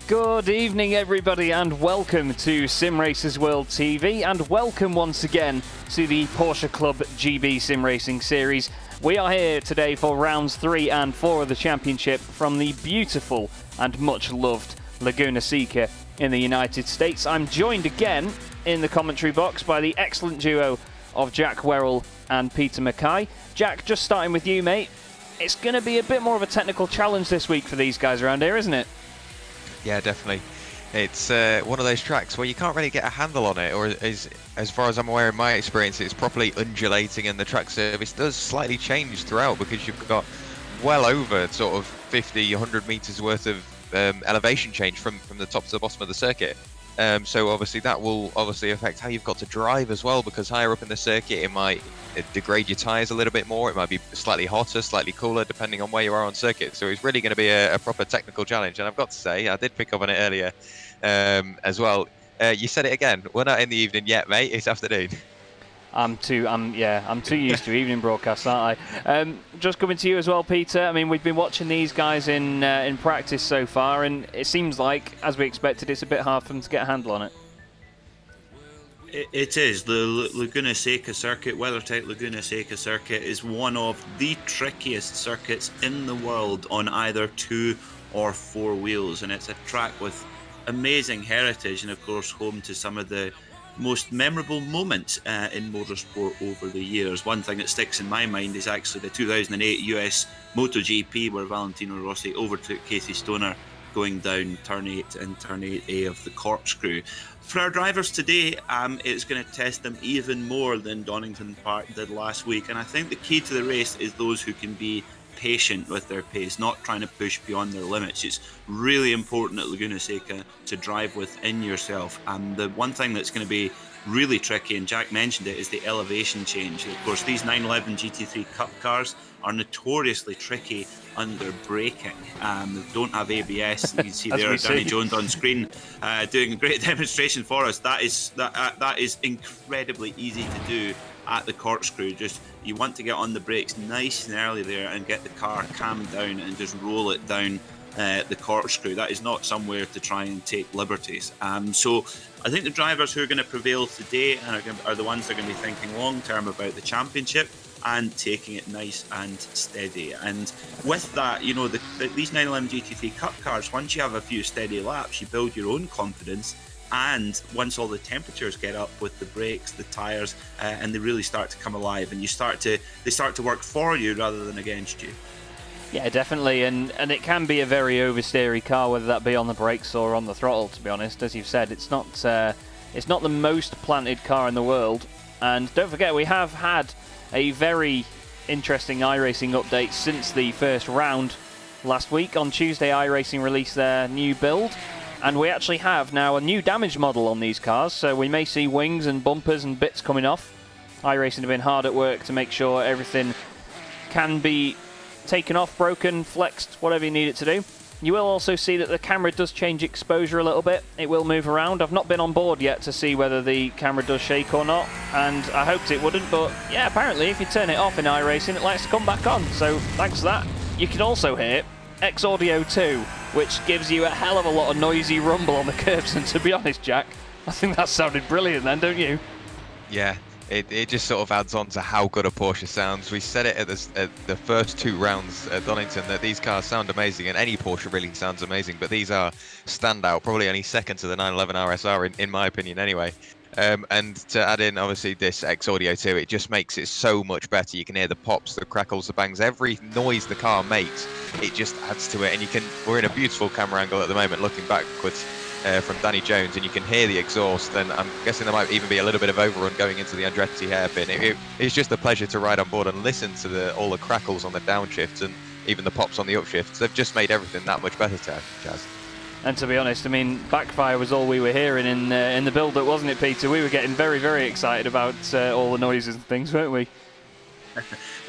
Good evening, everybody, and welcome to Simracersworld TV, and welcome once again to the Porsche Club GB Sim Racing Series. We are here today for rounds 3 and 4 of the championship from the beautiful and much loved Laguna Seca in the United States. I'm joined again in the commentary box by the excellent duo of Jack Werrell and Peter MacKay. Jack, just starting with you, mate. It's going to be a bit more of a technical challenge this week for these guys around here, isn't it? Yeah, definitely. It's one of those tracks where you can't really get a handle on it, or as far as I'm aware in my experience, it's properly undulating and the track surface does slightly change throughout because you've got well over sort of 50, 100 metres worth of elevation change from the top to the bottom of the circuit. So obviously that will obviously affect how you've got to drive as well, because higher up in the circuit it might degrade your tyres a little bit more. It might be slightly hotter, slightly cooler, depending on where you are on circuit. So it's really going to be a proper technical challenge. And I've got to say, I did pick up on it earlier as well. You said it again. We're not in the evening yet, mate. It's afternoon. I'm too used to evening broadcasts, aren't I? Just coming to you as well, Peter. I mean, we've been watching these guys in practice so far, and it seems like, as we expected, it's a bit hard for them to get a handle on it. It is. The Laguna Seca circuit, WeatherTech Laguna Seca circuit, is one of the trickiest circuits in the world on either 2 or 4 wheels, and it's a track with amazing heritage and, of course, home to some of the most memorable moments in motorsport over the years. One thing that sticks in my mind is actually the 2008 US MotoGP, where Valentino Rossi overtook Casey Stoner going down turn 8 and turn 8A of the corkscrew. For our drivers today, it's going to test them even more than Donington Park did last week, and I think the key to the race is those who can be patient with their pace, not trying to push beyond their limits. It's really important at Laguna Seca to drive within yourself, and the one thing that's going to be really tricky, and Jack mentioned it, is the elevation change. Of course, these 911 GT3 Cup cars are notoriously tricky under braking. They don't have ABS. You can see there Danny Jones on screen doing a great demonstration for us. That is incredibly easy to do at the corkscrew. Just you want to get on the brakes nice and early there and get the car calmed down and just roll it down the corkscrew. That is not somewhere to try and take liberties. So I think the drivers who are going to prevail today are the ones that are going to be thinking long term about the championship and taking it nice and steady. And with that, you know, these 911 GT3 Cup cars, once you have a few steady laps, you build your own confidence. And once all the temperatures get up with the brakes, the tyres, and they really start to come alive, and they start to work for you rather than against you. Yeah, definitely, and it can be a very oversteery car, whether that be on the brakes or on the throttle. To be honest, as you've said, it's not the most planted car in the world. And don't forget, we have had a very interesting iRacing update since the first round last week. On Tuesday, iRacing released their new build. And we actually have now a new damage model on these cars, so we may see wings and bumpers and bits coming off. iRacing have been hard at work to make sure everything can be taken off, broken, flexed, whatever you need it to do. You will also see that the camera does change exposure a little bit. It will move around. I've not been on board yet to see whether the camera does shake or not, and I hoped it wouldn't, but yeah, apparently if you turn it off in iRacing, it likes to come back on, so thanks for that. You can also hear X Audio 2, which gives you a hell of a lot of noisy rumble on the curbs, and to be honest, Jack, I think that sounded brilliant then, don't you? Yeah, it just sort of adds on to how good a Porsche sounds. We said it at the first 2 rounds at Donington that these cars sound amazing, and any Porsche really sounds amazing, but these are standout, probably only second to the 911 RSR in my opinion anyway. And to add in obviously this X Audio 2, it just makes it so much better. You can hear the pops, the crackles, the bangs, every noise the car makes, it just adds to it. And we're in a beautiful camera angle at the moment looking backwards from Danny Jones, and you can hear the exhaust, and I'm guessing there might even be a little bit of overrun going into the Andretti hairpin. It's just a pleasure to ride on board and listen to all the crackles on the downshifts and even the pops on the upshifts. They've just made everything that much better, Chaz. And to be honest, I mean, backfire was all we were hearing in the build-up, wasn't it, Peter? We were getting very, very excited about all the noises and things, weren't we?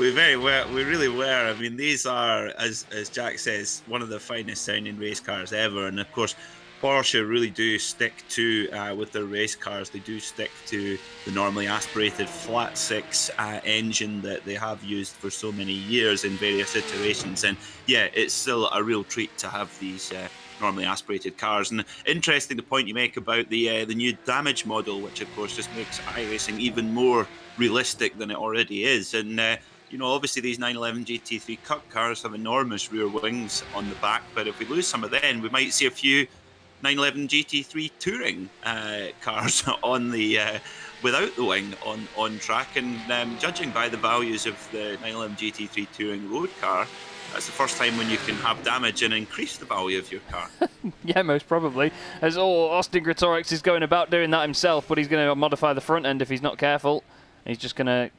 We really were. I mean, these are, as Jack says, one of the finest sounding race cars ever. And of course, Porsche really do stick to, with their race cars, they do stick to the normally aspirated flat 6 engine that they have used for so many years in various iterations. And yeah, it's still a real treat to have these normally aspirated cars. And interesting the point you make about the new damage model, which of course just makes iRacing even more realistic than it already is. And obviously these 911 GT3 Cup cars have enormous rear wings on the back, but if we lose some of them, we might see a few 911 GT3 touring cars on the without the wing on track. And judging by the values of the 911 GT3 touring road car, that's the first time when you can have damage and increase the value of your car. Yeah, most probably. As Austin Gretorix is going about doing that himself, but he's going to modify the front end if he's not careful. He's just going to...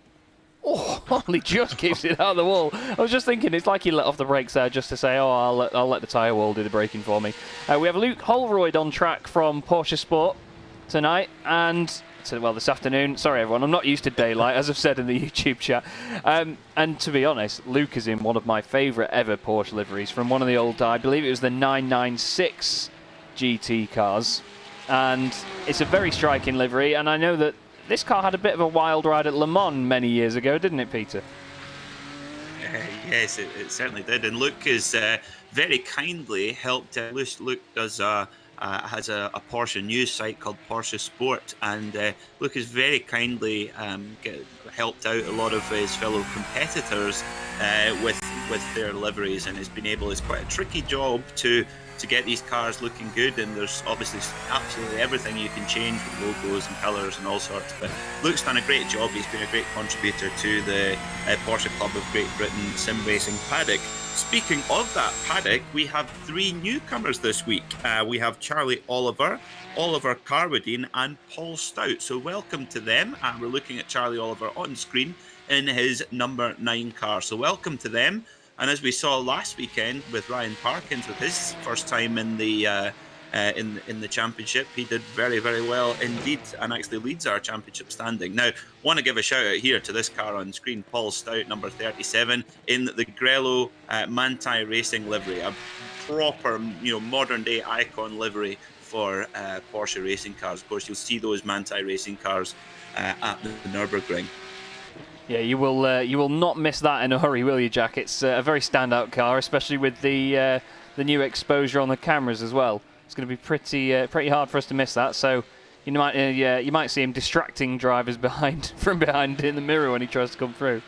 Oh, he just keeps it out of the wall. I was just thinking, it's like he let off the brakes there just to say, I'll let the tyre wall do the braking for me. We have Luke Holroyd on track from Porsche Sport tonight, and this afternoon. Sorry, everyone, I'm not used to daylight, as I've said in the YouTube chat. And to be honest, Luke is in one of my favourite ever Porsche liveries from one of the old, I believe it was the 996 GT cars. And it's a very striking livery, and I know that this car had a bit of a wild ride at Le Mans many years ago, didn't it, Peter? Yes, it certainly did. And Luke is very kindly helped. Luke does has a Porsche news site called Porsche Sport, and Luke has very kindly helped out a lot of his fellow competitors with their liveries, and has been able. It's quite a tricky job to get these cars looking good, and there's obviously absolutely everything you can change with logos and colours and all sorts. But Luke's done a great job. He's been a great contributor to the Porsche Club of Great Britain Sim Racing Paddock. Speaking of that paddock, we have 3 newcomers this week. We have Charlie Oliver, Oliver Carwadine, and Paul Stout. So welcome to them. We're looking at Charlie Oliver on screen in his number 9 car. So welcome to them. And as we saw last weekend with Ryan Parkins, with his first time in the championship, he did very, very well indeed, and actually leads our championship standing. Now, want to give a shout out here to this car on screen, Paul Stout, number 37, in the Grello Manti Racing livery, a proper, modern day icon livery for Porsche racing cars. Of course, you'll see those Manti racing cars at the Nürburgring. Yeah, you will not miss that in a hurry, will you, Jack? It's a very standout car, especially with the new exposure on the cameras as well. It's going to be pretty hard for us to miss that. So you might see him distracting drivers from behind in the mirror when he tries to come through.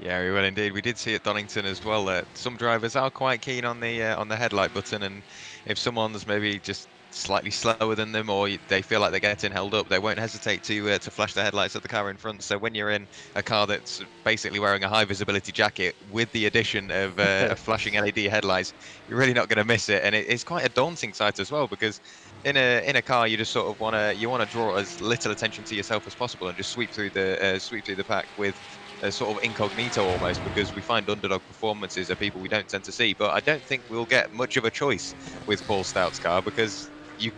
Yeah, we will indeed. We did see at Donington as well that some drivers are quite keen on the headlight button, and if someone's maybe just slightly slower than them, or they feel like they're getting held up, they won't hesitate to flash the headlights at the car in front. So when you're in a car that's basically wearing a high visibility jacket with the addition of flashing LED headlights, you're really not going to miss it. And it's quite a daunting sight as well, because in a car you just sort of want to draw as little attention to yourself as possible and just sweep through the pack with a sort of incognito almost, because we find underdog performances are people we don't tend to see. But I don't think we'll get much of a choice with Paul Stout's car, because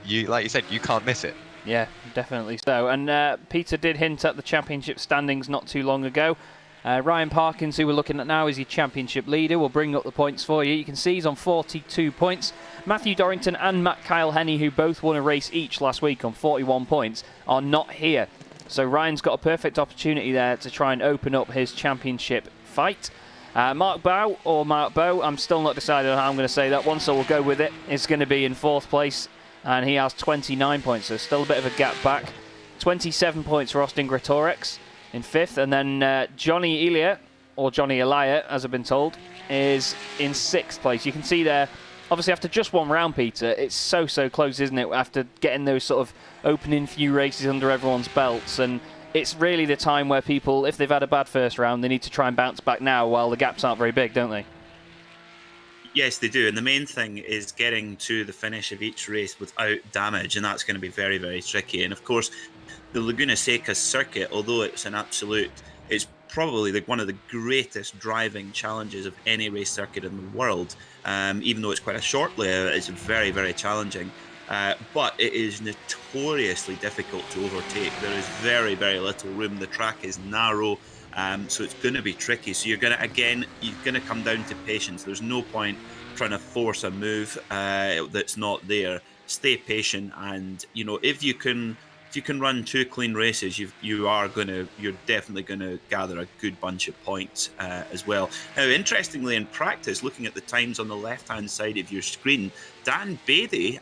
you like you said, you can't miss it. Yeah, definitely so. And Peter did hint at the championship standings not too long ago. Ryan Parkins, who we're looking at now, is your championship leader. We'll bring up the points for you. You can see he's on 42 points. Matthew Dorrington and Matt Kyle Henney, who both won a race each last week on 41 points, are not here. So Ryan's got a perfect opportunity there to try and open up his championship fight. Mark Bow, I'm still not decided on how I'm going to say that one, so we'll go with it. It's going to be in 4th place, and he has 29 points, so still a bit of a gap back. 27 points for Austin Gretorix in 5th, and then Johnny Elia, or Johnny Elia, as I've been told, is in 6th place. You can see there, obviously after just one round, Peter, it's so close, isn't it, after getting those sort of opening few races under everyone's belts. And it's really the time where people, if they've had a bad first round, they need to try and bounce back now while the gaps aren't very big, don't they? Yes, they do. And the main thing is getting to the finish of each race without damage, and that's going to be very, very tricky. And of course, the Laguna Seca circuit, although it's it's probably one of the greatest driving challenges of any race circuit in the world. Even though it's quite a short layout, it's very, very challenging. But it is notoriously difficult to overtake. There is very, very little room. The track is narrow, so it's going to be tricky. So you're going to come down to patience. There's no point trying to force a move that's not there. Stay patient, and if you can if you can run 2 clean races, you're definitely gonna gather a good bunch of points as well. Now, interestingly, in practice, looking at the times on the left-hand side of your screen, Dan Beatty,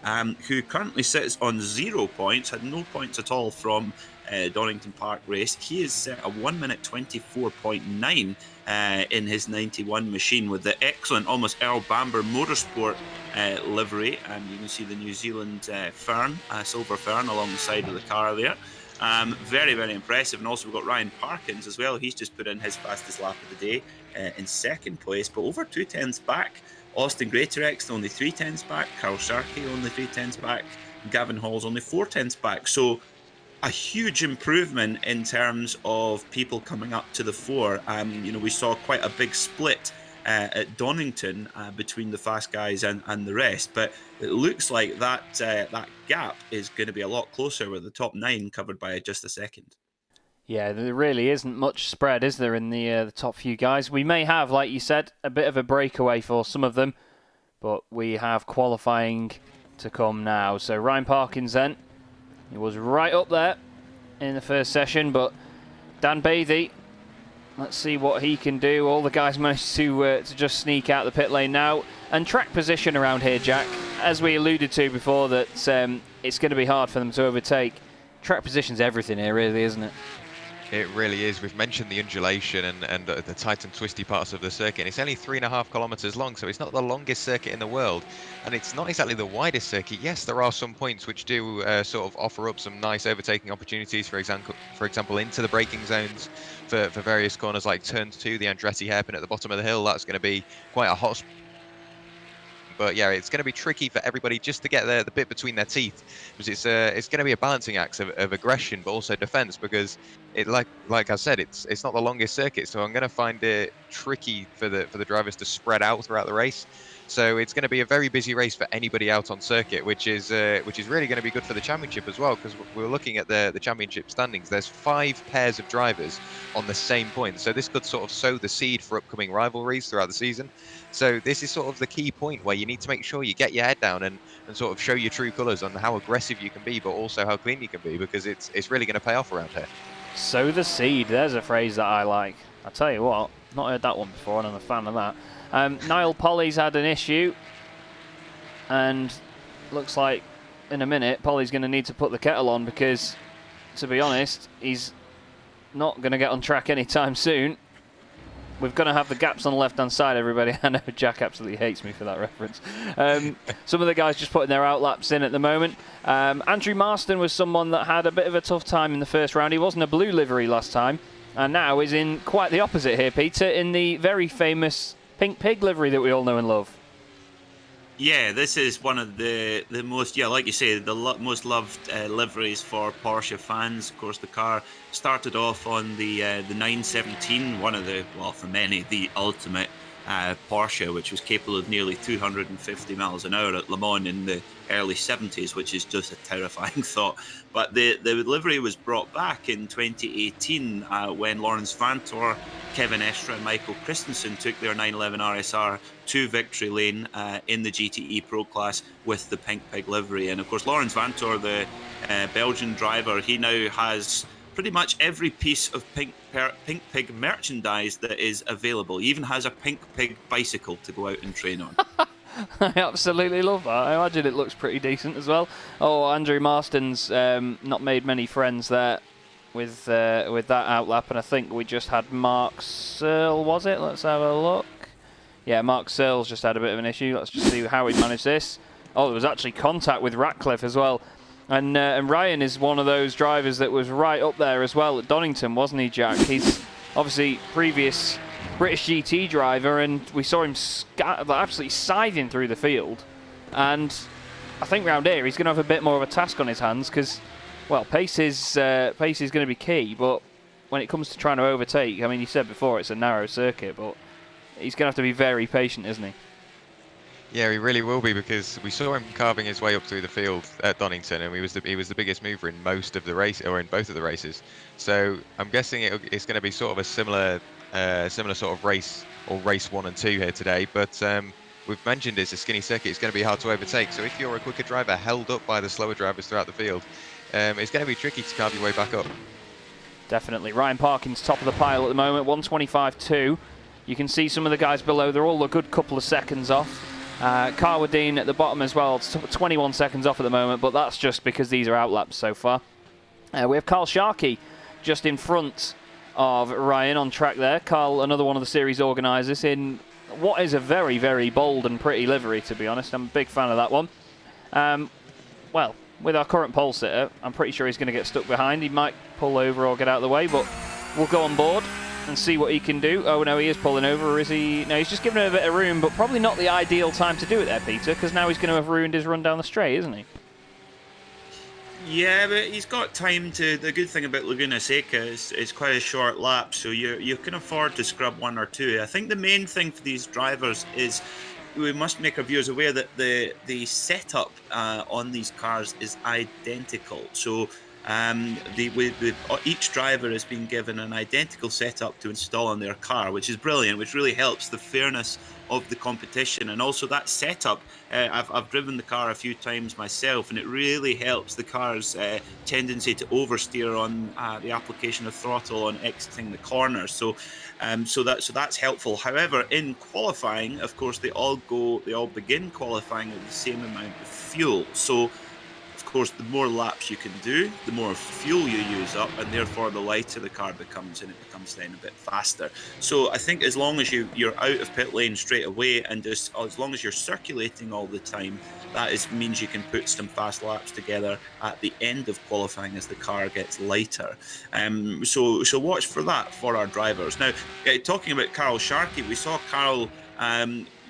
who currently sits on 0 points, had no points at all from Donington Park race. He is set a 1 minute 24.9 in his 91 machine with the excellent, almost Earl Bamber Motorsport livery. You can see the New Zealand fern, silver fern, along the side of the car there. Very, very impressive. And also we've got Ryan Parkins as well. He's just put in his fastest lap of the day in 2nd place, but over 2 tenths back. Austin Greatorex only 3 tenths back. Carl Sharkey only 3 tenths back. Gavin Hall's only 4 tenths back. So a huge improvement in terms of people coming up to the fore. We saw quite a big split at Donington between the fast guys and the rest, but it looks like that gap is going to be a lot closer, with the top 9 covered by just a second. Yeah, there really isn't much spread, is there, in the top few guys? We may have, like you said, a bit of a breakaway for some of them, but we have qualifying to come now. So Ryan Parkins then, he was right up there in the first session, but Dan Beatty, let's see what he can do. All the guys managed to just sneak out the pit lane now. And track position around here, Jack, as we alluded to before, that it's going to be hard for them to overtake. Track position's everything here, really, isn't it? It really is. We've mentioned the undulation and the tight and twisty parts of the circuit. And it's only 3.5 kilometers long, so it's not the longest circuit in the world. And it's not exactly the widest circuit. Yes, there are some points which do sort of offer up some nice overtaking opportunities, for example, into the braking zones for various corners, like turn 2, the Andretti hairpin at the bottom of the hill. That's going to be quite a hot spot. But yeah, it's going to be tricky for everybody just to get the bit between their teeth, because it's going to be a balancing act of aggression but also defense, because it like I said, it's not the longest circuit, so I'm going to find it tricky for the drivers to spread out throughout the race. So it's going to be a very busy race for anybody out on circuit, which is really going to be good for the championship as well, because we're looking at the championship standings. There's 5 pairs of drivers on the same point, so this could sort of sow the seed for upcoming rivalries throughout the season. So this is sort of the key point where you need to make sure you get your head down and sort of show your true colours on how aggressive you can be, but also how clean you can be, because it's really going to pay off around here. Sow the seed, there's a phrase that I like. I tell you what, not heard that one before, and I'm a fan of that. Niall Polly's had an issue, and looks like in a minute Polly's going to need to put the kettle on, because, to be honest, he's not going to get on track anytime soon. We're going to have the gaps on the left-hand side, everybody. I know Jack absolutely hates me for that reference. Some of the guys just putting their outlaps in at the moment. Andrew Marston was someone that had a bit of a tough time in the first round. He wasn't a blue livery last time, and now is in quite the opposite here, Peter, in the very famous Pink Pig livery that we all know and love. Yeah, this is one of the most, like you say, the most loved liveries for Porsche fans. Of course, the car started off on the 917, one of the, well, for many, the ultimate Porsche, which was capable of nearly 250 miles an hour at Le Mans in the early 70s, which is just a terrifying thought. But the livery was brought back in 2018 when Lawrence Vantor, Kevin Estra and Michael Christensen took their 911 RSR to victory lane in the GTE Pro class with the Pink Pig livery. And of course, Lawrence Vantor, the Belgian driver, he now has pretty much every piece of Pink Pig merchandise that is available. He even has a Pink Pig bicycle to go out and train on. I absolutely love that. I imagine it looks pretty decent as well. Oh, Andrew Marston's not made many friends there with that outlap, and I think we just had Mark Searle, was it? Let's have a look. Yeah, Mark Searle's just had a bit of an issue. Let's just see how he managed this. Oh, there was actually contact with Ratcliffe as well. And Ryan is one of those drivers that was right up there as well at Donington, wasn't he, Jack? He's obviously previous British GT driver, and we saw him absolutely scything through the field. And I think round here he's going to have a bit more of a task on his hands, because, well, pace is going to be key, but when it comes to trying to overtake, I mean, you said before it's a narrow circuit, but he's going to have to be very patient, isn't he? Yeah, he really will be, because we saw him carving his way up through the field at Donington, and he was the biggest mover in most of the race, or in both of the races. So I'm guessing it's going to be sort of a similar sort of race, or race 1 and 2 here today. But we've mentioned it's a skinny circuit. It's going to be hard to overtake. So if you're a quicker driver held up by the slower drivers throughout the field, it's going to be tricky to carve your way back up. Definitely. Ryan Parkin's top of the pile at the moment, 125.2. You can see some of the guys below, they're all a good couple of seconds off. Carwadine at the bottom as well, 21 seconds off at the moment, but that's just because these are outlaps so far. We have Carl Sharkey just in front of Ryan on track there. Carl, another one of the series organisers, in what is a very, very bold and pretty livery, to be honest. I'm a big fan of that one. Well, with our current pole sitter, I'm pretty sure he's going to get stuck behind. He might pull over or get out of the way, but we'll go on board and see what he can do. Oh no, he is pulling over, or is he? No, he's just giving him a bit of room, but probably not the ideal time to do it there, Peter, because now he's going to have ruined his run down the straight, isn't he? Yeah, but he's got time to. The good thing about Laguna Seca is it's quite a short lap, so you can afford to scrub one or two. I think the main thing for these drivers is we must make our viewers aware that the setup on these cars is identical. So each driver has been given an identical setup to install on their car, which is brilliant, which really helps the fairness of the competition. And also that setup, I've driven the car a few times myself, and it really helps the car's tendency to oversteer on the application of throttle on exiting the corners. So that's helpful. However, in qualifying, of course, they all begin qualifying with the same amount of fuel. So of course, the more laps you can do, the more fuel you use up, and therefore the lighter the car becomes, and it becomes then a bit faster. So I think as long as you're out of pit lane straight away, and as long as you're circulating all the time, that means you can put some fast laps together at the end of qualifying as the car gets lighter. So watch for that for our drivers. Now, talking about Carl Sharkey, we saw Carl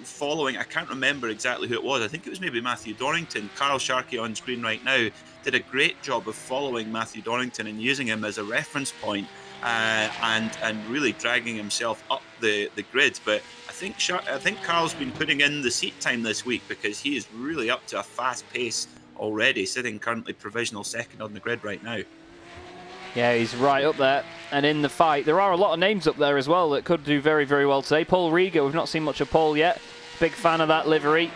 following, I can't remember exactly who it was, I think it was maybe Matthew Donington. Carl Sharkey on screen right now did a great job of following Matthew Donington and using him as a reference point, and really dragging himself up the grid. But I think Carl's been putting in the seat time this week, because he is really up to a fast pace already, sitting currently provisional second on the grid right now. Yeah, he's right up there and in the fight. There are a lot of names up there as well that could do very, very well today. Paul Rieger, we've not seen much of Paul yet. Big fan of that livery.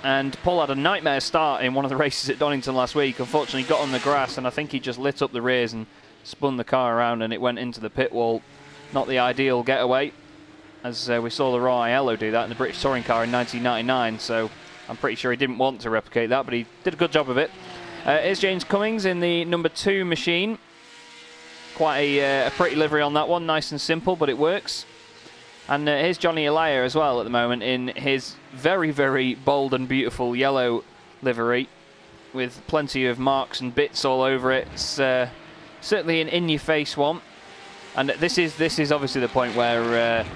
And Paul had a nightmare start in one of the races at Donington last week. Unfortunately, got on the grass, and I think he just lit up the rears and spun the car around, and it went into the pit wall. Not the ideal getaway, as we saw the Raw Aiello do that in the British Touring car in 1999. So I'm pretty sure he didn't want to replicate that, but he did a good job of it. Here's James Cummings in the number 2 machine. Quite a pretty livery on that one, nice and simple, but it works. And here's Johnny Elia as well at the moment in his very, very bold and beautiful yellow livery with plenty of marks and bits all over it. It's certainly an in-your-face one. And this is obviously the point where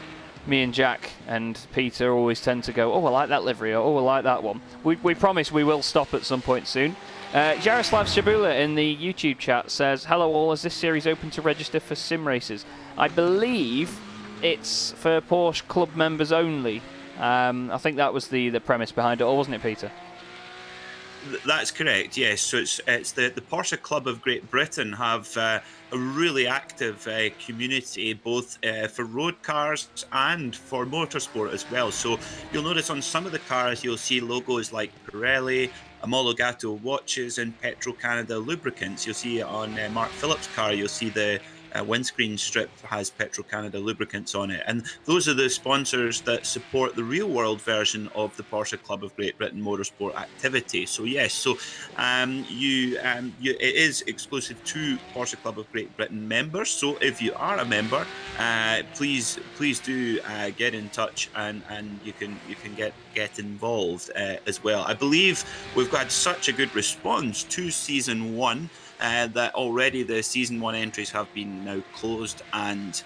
me and Jack and Peter always tend to go, oh, I like that livery, or oh, I like that one. We promise we will stop at some point soon. Jaroslav Shabula in the YouTube chat says, hello all, is this series open to register for sim races? I believe it's for Porsche club members only. I think that was the premise behind it all, wasn't it, Peter? That's correct, yes. So it's the Porsche Club of Great Britain have a really active community, both for road cars and for motorsport as well. So you'll notice on some of the cars you'll see logos like Pirelli, Omologato watches, and Petro Canada lubricants. You'll see on Mark Phillips' car, you'll see the windscreen strip has Petro Canada lubricants on it, and those are the sponsors that support the real world version of the Porsche Club of Great Britain motorsport activity. So yes, so it is exclusive to Porsche Club of Great Britain members. So if you are a member, please do get in touch, and you can get involved as well. I believe we've got such a good response to season 1 that already the season 1 entries have been now closed and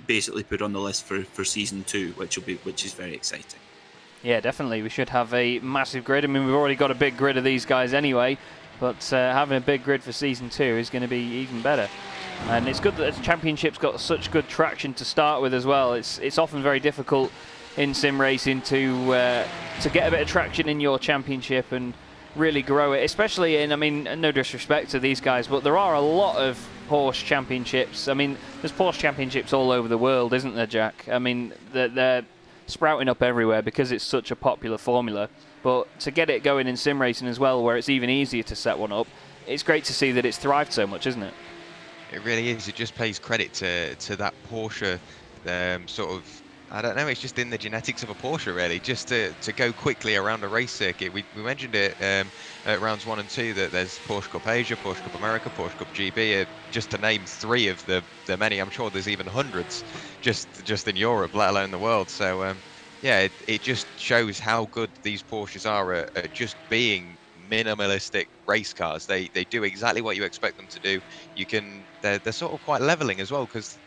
basically put on the list for season 2, which is very exciting. Yeah, definitely. We should have a massive grid. I mean, we've already got a big grid of these guys anyway, but having a big grid for season 2 is going to be even better. And it's good that the championship's got such good traction to start with as well. It's often very difficult in sim racing to get a bit of traction in your championship and really grow it, especially in, I mean, no disrespect to these guys, but there are a lot of Porsche championships. I mean, there's Porsche championships all over the world, isn't there, Jack? I mean, they're sprouting up everywhere because it's such a popular formula. But to get it going in sim racing as well, where it's even easier to set one up, it's great to see that it's thrived so much, isn't it? It really is. It just pays credit to that Porsche sort of. I don't know. It's just in the genetics of a Porsche, really. Just to go quickly around a race circuit. We mentioned it at rounds 1 and 2 that there's Porsche Cup Asia, Porsche Cup America, Porsche Cup GB. Just to name 3 of the many. I'm sure there's even hundreds just in Europe, let alone the world. So yeah, it just shows how good these Porsches are at just being minimalistic race cars. They do exactly what you expect them to do. They're sort of quite leveling as well, because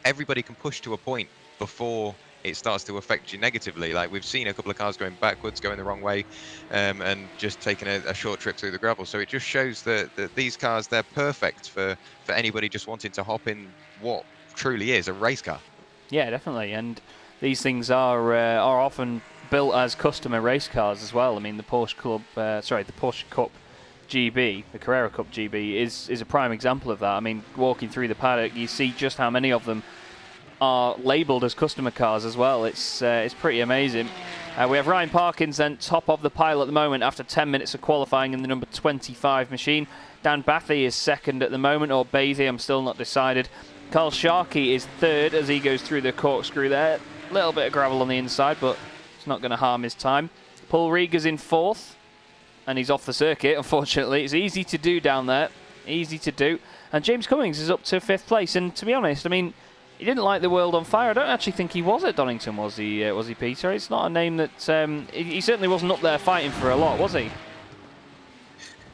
everybody can push to a point before it starts to affect you negatively. Like, we've seen a couple of cars going backwards, going the wrong way, and just taking a short trip through the gravel. So it just shows that these cars, they're perfect for anybody just wanting to hop in what truly is a race car. Yeah, definitely. And these things are often built as customer race cars as well. I mean, the Porsche Cup GB, the Carrera Cup GB, is a prime example of that. I mean, walking through the paddock, you see just how many of them are labelled as customer cars as well. It's pretty amazing. We have Ryan Parkins then top of the pile at the moment after 10 minutes of qualifying in the number 25 machine. Dan Bathy is second at the moment, or Bathy, I'm still not decided. Carl Sharkey is third as he goes through the corkscrew there. A little bit of gravel on the inside, but it's not going to harm his time. Paul Rieger's in fourth, and he's off the circuit, unfortunately. It's easy to do down there, easy to do. And James Cummings is up to 5th place, and to be honest, I mean, he didn't light the world on fire. I don't actually think he was at Donington, was he, Peter? It's not a name that... he certainly wasn't up there fighting for a lot, was he?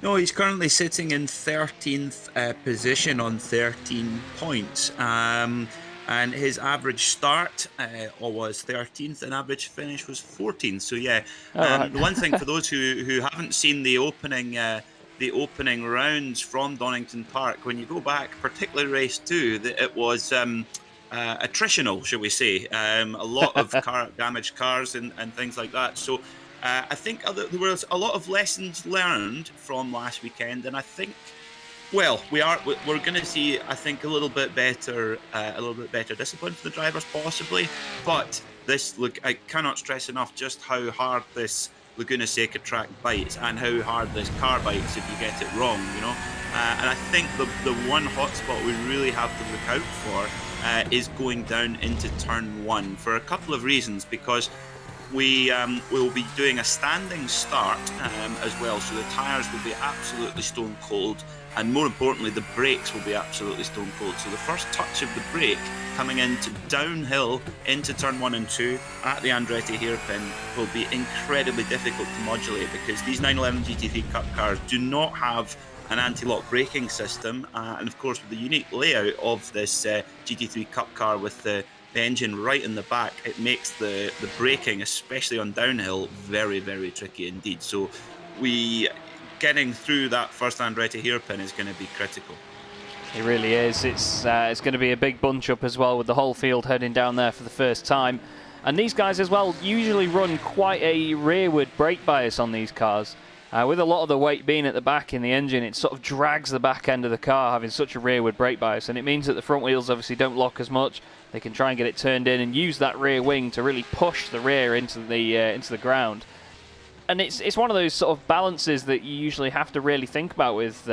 No, he's currently sitting in 13th position on 13 points. And his average start was 13th, and average finish was 14th. So yeah, right. The one thing for those who haven't seen the opening rounds from Donington Park, when you go back, particularly race 2, it was attritional, shall we say? A lot of damaged cars and things like that. So I think there was a lot of lessons learned from last weekend, and I think. Well, we're going to see, I think, a little bit better discipline for the drivers, possibly. But I cannot stress enough just how hard this Laguna Seca track bites and how hard this car bites if you get it wrong, you know. And I think the one hotspot we really have to look out for is going down into turn 1 for a couple of reasons, because we will be doing a standing start as well, so the tyres will be absolutely stone cold, and more importantly, the brakes will be absolutely stone cold. So the first touch of the brake coming into downhill into turn 1 and 2 at the Andretti hairpin will be incredibly difficult to modulate, because these 911 GT3 Cup cars do not have an anti-lock braking system, and of course with the unique layout of this GT3 Cup car with the engine right in the back, it makes the braking, especially on downhill, very, very tricky indeed. So getting through that first Andretti hairpin is going to be critical. It really is. It's going to be a big bunch up as well, with the whole field heading down there for the first time. And these guys as well usually run quite a rearward brake bias on these cars. With a lot of the weight being at the back in the engine, it sort of drags the back end of the car having such a rearward brake bias, and it means that the front wheels obviously don't lock as much. They can try and get it turned in and use that rear wing to really push the rear into the ground. And it's one of those sort of balances that you usually have to really think about with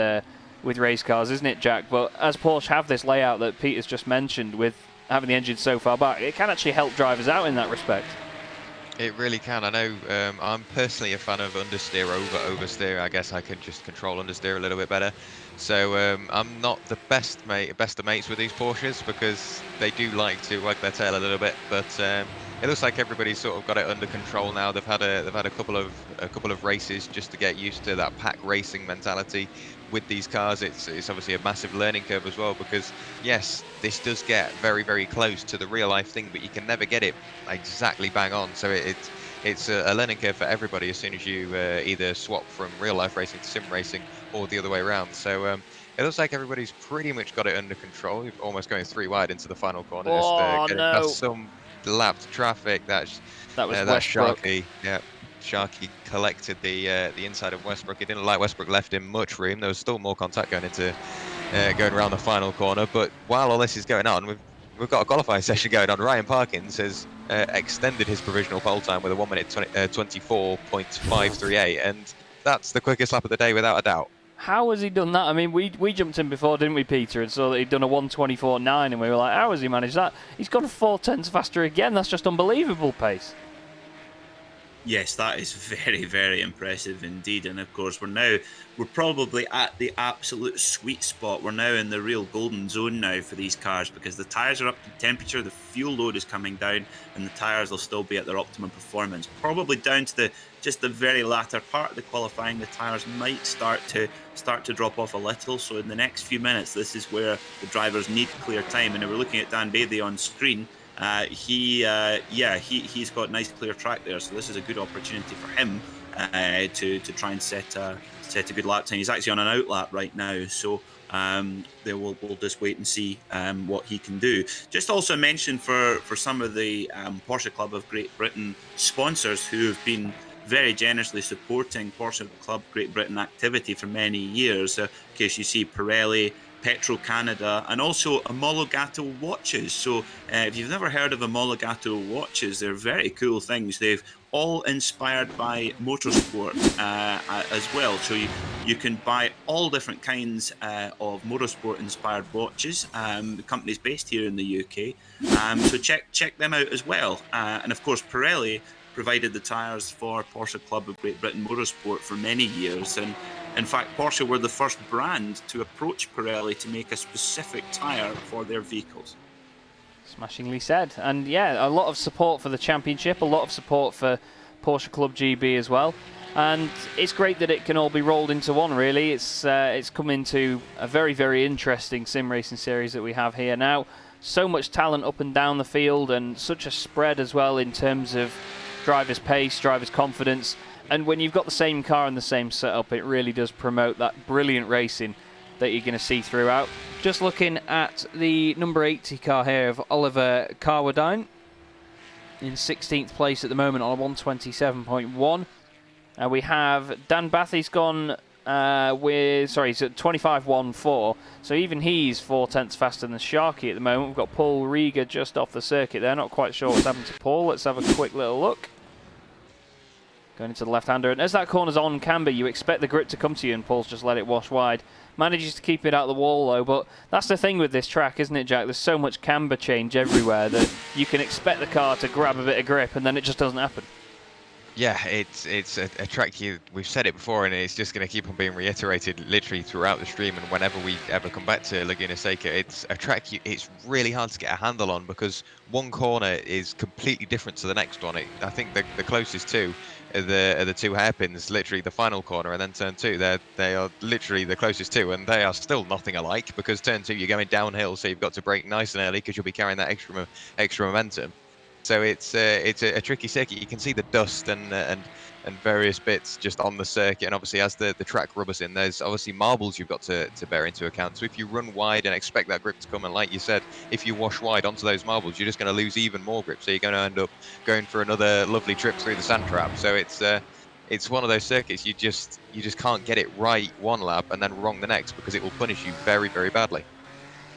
race cars, isn't it, Jack? But as Porsche have this layout that Peter's just mentioned, with having the engine so far back, it can actually help drivers out in that respect. It really can. I know I'm personally a fan of understeer over oversteer. I guess I can just control understeer a little bit better. So I'm not the best of mates with these Porsches, because they do like to wag their tail a little bit. But it looks like everybody's sort of got it under control now. They've had a couple of races just to get used to that pack racing mentality with these cars. It's obviously a massive learning curve as well, because yes, this does get very, very close to the real life thing, but you can never get it exactly bang on. So it's a learning curve for everybody as soon as you either swap from real life racing to sim racing, or the other way around. So it looks like everybody's pretty much got it under control. You're almost going 3 wide into the final corner. Getting past some lapped traffic. That was Sharkey. Yeah. Sharkey collected the inside of Westbrook. It didn't like Westbrook left him much room. There was still more contact going around the final corner. But while all this is going on, we've got a qualifying session going on. Ryan Parkins has extended his provisional pole time with a 1 minute 24.538, and that's the quickest lap of the day without a doubt. How has he done that? I mean, we jumped in before, didn't we, Peter, and saw that he'd done a 1:24.9, and we were like, how has he managed that? He's gone 4/10 faster again. That's just unbelievable pace. Yes, that is very, very impressive indeed. And of course, we're probably at the absolute sweet spot. We're now in the real golden zone now for these cars, because the tyres are up to temperature, the fuel load is coming down, and the tyres will still be at their optimum performance. Probably down to just the very latter part of the qualifying, the tyres might start to drop off a little. So in the next few minutes, this is where the drivers need clear time. And we're looking at Dan Bailey on screen. He's got nice clear track there, so this is a good opportunity for him to try and set a good lap time. He's actually on an out lap right now, so we'll just wait and see what he can do. Just also mention for some of the Porsche Club of Great Britain sponsors who have been very generously supporting Porsche Club Great Britain activity for many years. In case you see Pirelli, Petro Canada, and also Omologato watches. So if you've never heard of Omologato watches, they're very cool things. They've all inspired by motorsport as well. So you can buy all different kinds of motorsport inspired watches. The company's based here in the UK. So check them out as well. And of course, Pirelli provided the tyres for Porsche Club of Great Britain Motorsport for many years. And in fact, Porsche were the first brand to approach Pirelli to make a specific tyre for their vehicles. Smashingly said. And yeah, a lot of support for the championship, a lot of support for Porsche Club GB as well. And it's great that it can all be rolled into one, really. It's come into a very, very interesting sim racing series that we have here now. So much talent up and down the field, and such a spread as well in terms of driver's pace, driver's confidence. And when you've got the same car and the same setup, it really does promote that brilliant racing that you're going to see throughout. Just looking at the number 80 car here of Oliver Carwadine in 16th place at the moment on a 127.1. We have Dan Bathy's gone he's at 25.14, so even he's 4/10 faster than Sharky at the moment. We've got Paul Rieger just off the circuit there, not quite sure what's happened to Paul. Let's have a quick little look. Going into the left-hander, and as that corner's on camber, you expect the grip to come to you, and Paul's just let it wash wide. Manages to keep it out of the wall, though, but that's the thing with this track, isn't it, Jack? There's so much camber change everywhere that you can expect the car to grab a bit of grip, and then it just doesn't happen. Yeah, it's a track we've said it before, and it's just going to keep on being reiterated literally throughout the stream. And whenever we ever come back to Laguna Seca, it's a track it's really hard to get a handle on, because one corner is completely different to the next one. I think the closest two are the two hairpins, literally the final corner, and then turn two. They are literally the closest two, and they are still nothing alike, because turn two you're going downhill, so you've got to brake nice and early because you'll be carrying that extra momentum. So it's a tricky circuit. You can see the dust and various bits just on the circuit, and obviously as the track rubbers in, there's obviously marbles you've got to bear into account. So if you run wide and expect that grip to come, and like you said, if you wash wide onto those marbles, you're just going to lose even more grip. So you're going to end up going for another lovely trip through the sand trap. So it's one of those circuits you just can't get it right one lap and then wrong the next, because it will punish you very, very badly.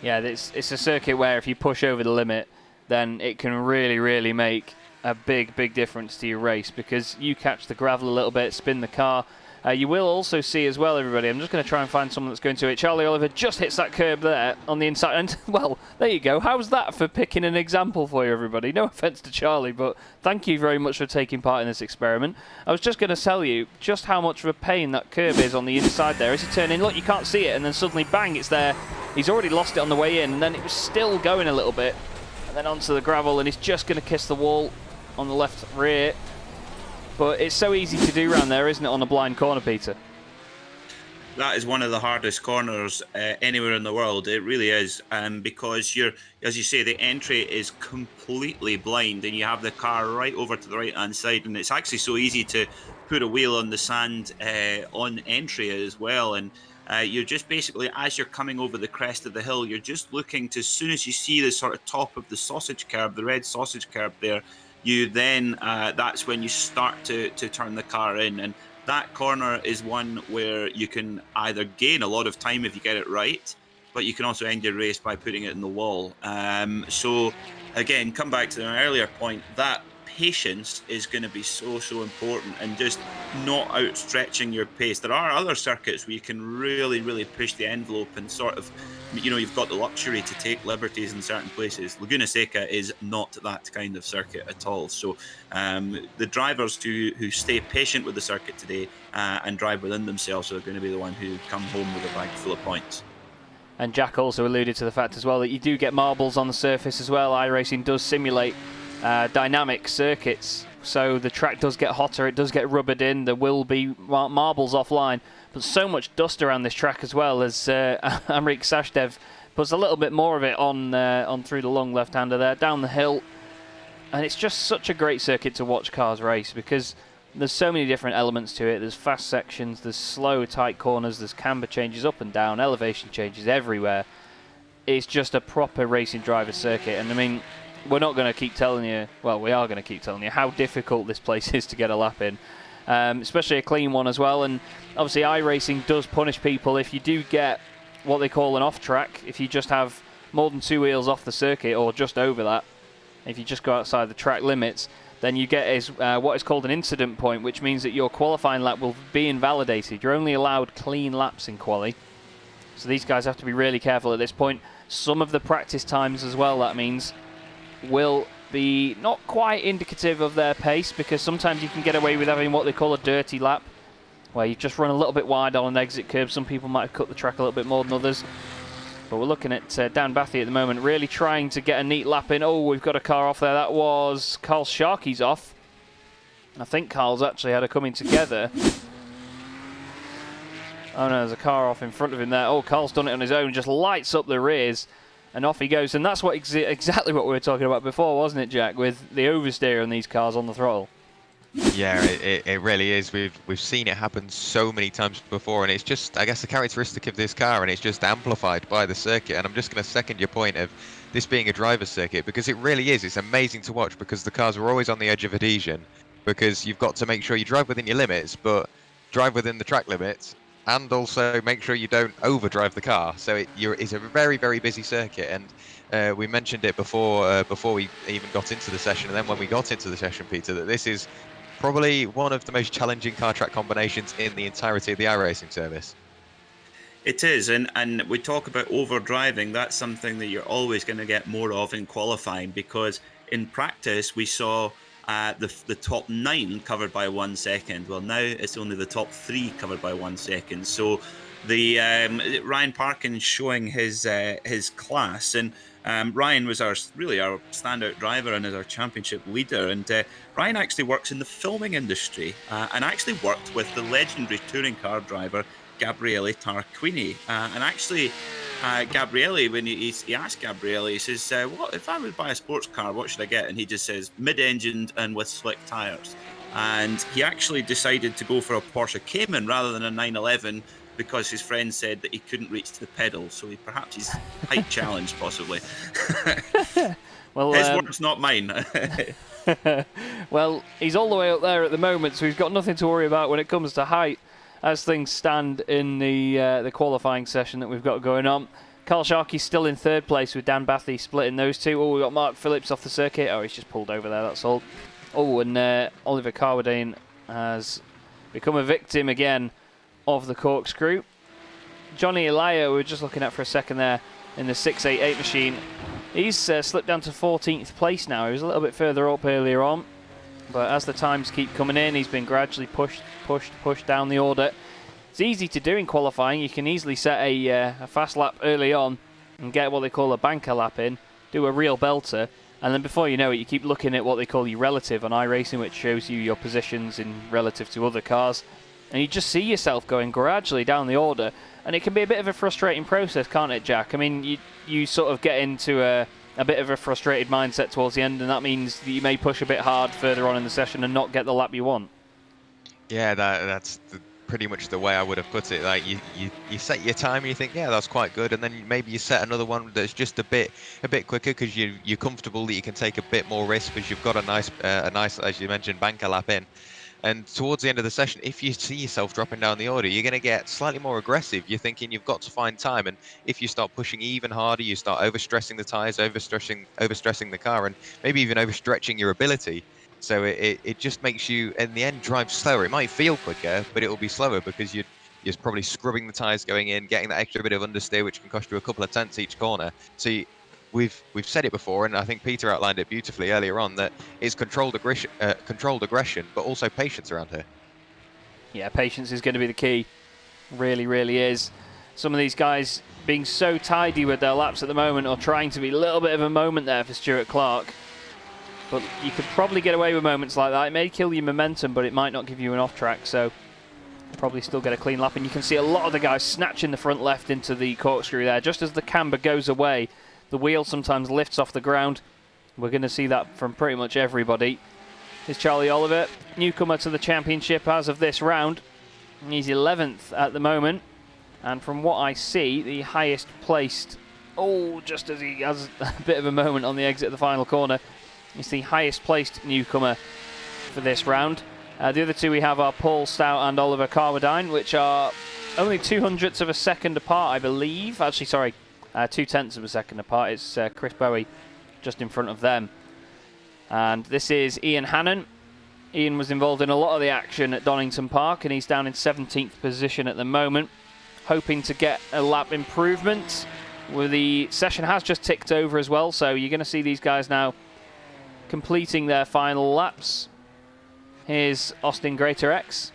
Yeah, it's a circuit where if you push over the limit, then it can really, really make a big, big difference to your race, because you catch the gravel a little bit, spin the car. You will also see as well, everybody, I'm just going to try and find someone that's going to it. Charlie Oliver just hits that curb there on the inside, and, well, there you go. How's that for picking an example for you, everybody? No offence to Charlie, but thank you very much for taking part in this experiment. I was just going to tell you just how much of a pain that curb is on the inside there. As you turn in, look, you can't see it, and then suddenly, bang, it's there. He's already lost it on the way in, and then it was still going a little bit. And then onto the gravel, and he's just going to kiss the wall on the left rear. But it's so easy to do around there, isn't it, on a blind corner, Peter? That is one of the hardest corners anywhere in the world. It really is, because as you say, the entry is completely blind, and you have the car right over to the right-hand side, and it's actually so easy to put a wheel on the sand on entry as well. And you're just basically, as you're coming over the crest of the hill, you're just looking to, as soon as you see the sort of top of the sausage curb, the red sausage curb there, you then, that's when you start to turn the car in. And that corner is one where you can either gain a lot of time if you get it right, but you can also end your race by putting it in the wall. So again, come back to an earlier point, that patience is going to be so important, and just not outstretching your pace. There are other circuits where you can really push the envelope and sort of, you've got the luxury to take liberties in certain places. Laguna Seca is not that kind of circuit at all. So the drivers who stay patient with the circuit today and drive within themselves are going to be the one who come home with a bag full of points. And Jack also alluded to the fact as well that you do get marbles on the surface as well. iRacing does simulate dynamic circuits, so the track does get hotter, it does get rubbered in, there will be marbles offline, but so much dust around this track as well, as Amrik Sashdev puts a little bit more of it on through the long left-hander there, down the hill. And it's just such a great circuit to watch cars race, because there's so many different elements to it. There's fast sections, there's slow, tight corners, there's camber changes up and down, elevation changes everywhere. It's just a proper racing driver circuit, and I mean, we're not going to keep telling you, well, we are going to keep telling you how difficult this place is to get a lap in, especially a clean one as well. And obviously iRacing does punish people if you do get what they call an off-track, if you just have more than 2 wheels off the circuit, or just over that. If you just go outside the track limits, then you get what is called an incident point, which means that your qualifying lap will be invalidated. You're only allowed clean laps in quali, so these guys have to be really careful at this point. Some of the practice times as well, that means, will be not quite indicative of their pace, because sometimes you can get away with having what they call a dirty lap, where you just run a little bit wide on an exit curb. Some people might have cut the track a little bit more than others. But we're looking at Dan Bathy at the moment, really trying to get a neat lap in. Oh, we've got a car off there. That was Carl Sharkey's off. I think Carl's actually had a coming together. Oh no, there's a car off in front of him there. Oh, Carl's done it on his own, just lights up the rears. And off he goes, and that's what exactly what we were talking about before, wasn't it, Jack? With the oversteer on these cars on the throttle. Yeah, it really is. We've seen it happen so many times before, and it's just, I guess, a characteristic of this car, and it's just amplified by the circuit. And I'm just going to second your point of this being a driver's circuit, because it really is. It's amazing to watch, because the cars are always on the edge of adhesion, because you've got to make sure you drive within your limits, but drive within the track limits, and also make sure you don't overdrive the car. So it's a very busy circuit, and we mentioned it before we even got into the session, and then when we got into the session, Peter, that this is probably one of the most challenging car track combinations in the entirety of the iRacing service. It is, and we talk about overdriving. That's something that you're always going to get more of in qualifying, because in practice we saw the top 9 covered by 1 second. Well, now it's only the top 3 covered by 1 second. So the Ryan Parkin showing his class, and Ryan was our standout driver and is our championship leader. And Ryan actually works in the filming industry and actually worked with the legendary touring car driver Gabriele Tarquini. And actually, Gabriele, when he asked Gabriele, he says, "What if I would buy a sports car? What should I get?" And he just says, "Mid-engined and with slick tires." And he actually decided to go for a Porsche Cayman rather than a 911, because his friend said that he couldn't reach the pedal. So perhaps he's height challenged, possibly. Well, his words, not mine. Well, he's all the way up there at the moment, so he's got nothing to worry about when it comes to height, as things stand in the qualifying session that we've got going on. Carl Sharkey's still in 3rd place, with Dan Bathy splitting those two. Oh, we've got Mark Phillips off the circuit. Oh, he's just pulled over there, that's all. Oh, and Oliver Carwadine has become a victim again of the corkscrew. Johnny Elia, we were just looking at for a second there in the 688 machine. He's slipped down to 14th place now. He was a little bit further up earlier on, but as the times keep coming in, he's been gradually pushed down the order. It's easy to do in qualifying. You can easily set a fast lap early on and get what they call a banker lap in, do a real belter, and then before you know it, you keep looking at what they call your relative on iRacing, which shows you your positions in relative to other cars, and you just see yourself going gradually down the order, and it can be a bit of a frustrating process, can't it, Jack? I mean, you sort of get into a bit of a frustrated mindset towards the end, and that means that you may push a bit hard further on in the session and not get the lap you want. Yeah, that's pretty much the way I would have put it. Like you set your time and you think, yeah, that's quite good, and then maybe you set another one that's just a bit quicker, because you're comfortable that you can take a bit more risk, because you've got a nice, as you mentioned, banker lap in. And towards the end of the session, if you see yourself dropping down the order, you're going to get slightly more aggressive. You're thinking you've got to find time, and if you start pushing even harder, you start overstressing the tyres, overstressing the car, and maybe even overstretching your ability. So it just makes you, in the end, drive slower. It might feel quicker, but it will be slower because you're probably scrubbing the tyres going in, getting that extra bit of understeer, which can cost you a couple of tenths each corner. So we've said it before, and I think Peter outlined it beautifully earlier on, that it's controlled aggression, but also patience around here. Yeah, patience is going to be the key. Really, really is. Some of these guys being so tidy with their laps at the moment, or trying to be a little bit of a moment there for Stuart Clark. But you could probably get away with moments like that. It may kill your momentum, but it might not give you an off track, so probably still get a clean lap. And you can see a lot of the guys snatching the front left into the corkscrew there. Just as the camber goes away, the wheel sometimes lifts off the ground. We're going to see that from pretty much everybody. Here's Charlie Oliver, newcomer to the championship as of this round. He's 11th at the moment. And from what I see, the highest placed, just as he has a bit of a moment on the exit of the final corner, it's the highest placed newcomer for this round. The other two we have are Paul Stout and Oliver Carwadine, which are only 0.02 of a second apart, I believe. Actually, sorry, 0.2 of a second apart. It's Chris Bowie just in front of them. And this is Ian Hannon. Ian was involved in a lot of the action at Donington Park, and he's down in 17th position at the moment, hoping to get a lap improvement. Well, the session has just ticked over as well, so you're going to see these guys now completing their final laps. Here's Austin Greater X,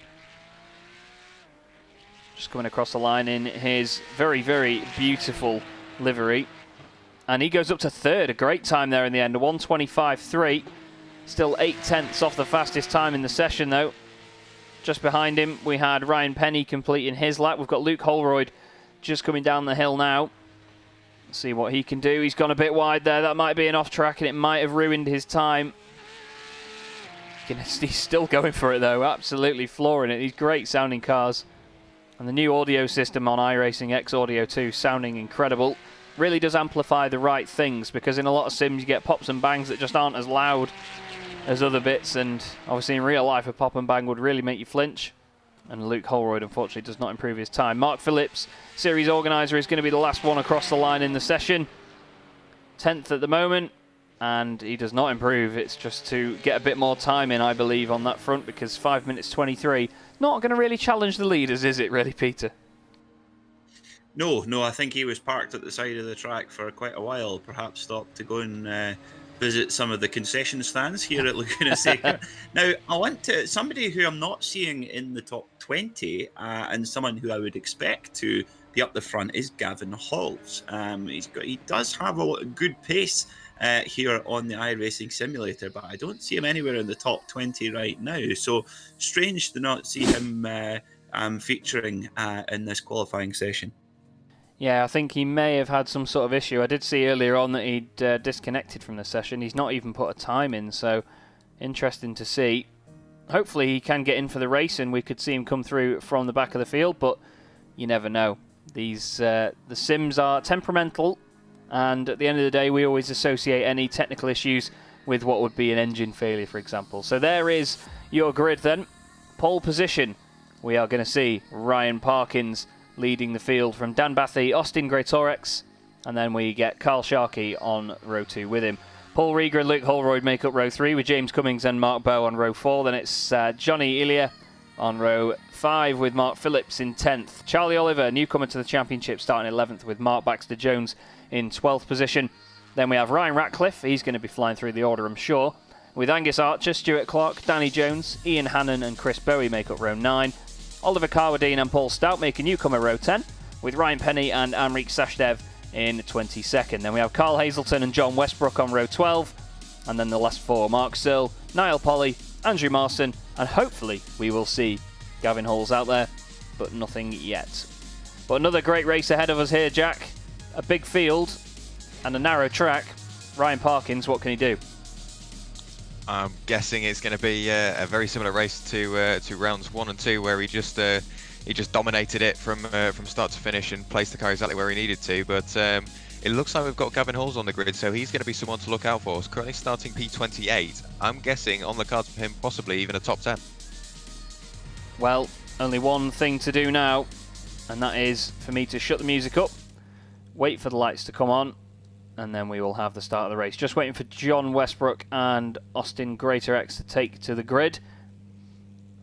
just coming across the line in his very, very beautiful livery. And he goes up to third, a great time there in the end, a 1:25.3. Still 0.8 off the fastest time in the session though. Just behind him we had Ryan Penny completing his lap. We've got Luke Holroyd just coming down the hill now. See what he can do. He's gone a bit wide there. That might be an off track and it might have ruined his time. He's still going for it though, absolutely flooring it. These great sounding cars. And the new audio system on iRacing X Audio 2 sounding incredible. Really does amplify the right things, because in a lot of sims you get pops and bangs that just aren't as loud as other bits, and obviously in real life a pop and bang would really make you flinch. And Luke Holroyd unfortunately does not improve his time. Mark Phillips, series organiser, is going to be the last one across the line in the session. 10th at the moment, and he does not improve. It's just to get a bit more time in, I believe, on that front, because 5 minutes 23, not going to really challenge the leaders, is it really, Peter? No, I think he was parked at the side of the track for quite a while, perhaps stopped to go and visit some of the concession stands here at Laguna Seca. Now, I want to, somebody who I'm not seeing in the top 20, and someone who I would expect to be up the front, is Gavin Halls. He does have a good pace here on the iRacing simulator, but I don't see him anywhere in the top 20 right now. So strange to not see him featuring in this qualifying session. Yeah, I think he may have had some sort of issue. I did see earlier on that he'd disconnected from the session. He's not even put a time in, so interesting to see. Hopefully he can get in for the race and we could see him come through from the back of the field, but you never know. These the sims are temperamental, and at the end of the day we always associate any technical issues with what would be an engine failure, for example. So there is your grid then. Pole position, we are going to see Ryan Parkins leading the field from Dan Bathy, Austin Greatorex, and then we get Carl Sharkey on row 2 with him. Paul Rieger and Luke Holroyd make up row 3 with James Cummings and Mark Bow on row 4. Then it's Johnny Ilya on row 5 with Mark Phillips in 10th. Charlie Oliver, newcomer to the championship, starting 11th with Mark Baxter Jones in 12th position. Then we have Ryan Ratcliffe, he's going to be flying through the order, I'm sure, with Angus Archer, Stuart Clark, Danny Jones, Ian Hannon and Chris Bowie make up row 9. Oliver Carwadine and Paul Stout make a newcomer row 10, with Ryan Penny and Amrik Sashdev in 22nd. Then we have Carl Hazelton and John Westbrook on row 12, and then the last 4, Mark Sill, Niall Polly, Andrew Marston, and hopefully we will see Gavin Halls out there, but nothing yet. But another great race ahead of us here, Jack. A big field and a narrow track. Ryan Parkins, what can he do? I'm guessing it's going to be a very similar race to rounds 1 and 2, where he just dominated it from start to finish and placed the car exactly where he needed to. But it looks like we've got Gavin Halls on the grid, so he's going to be someone to look out for. He's currently starting P28. I'm guessing on the cards for him, possibly even a top 10. Well, only one thing to do now, and that is for me to shut the music up, wait for the lights to come on, and then we will have the start of the race. Just waiting for John Westbrook and Austin Greater-X to take to the grid.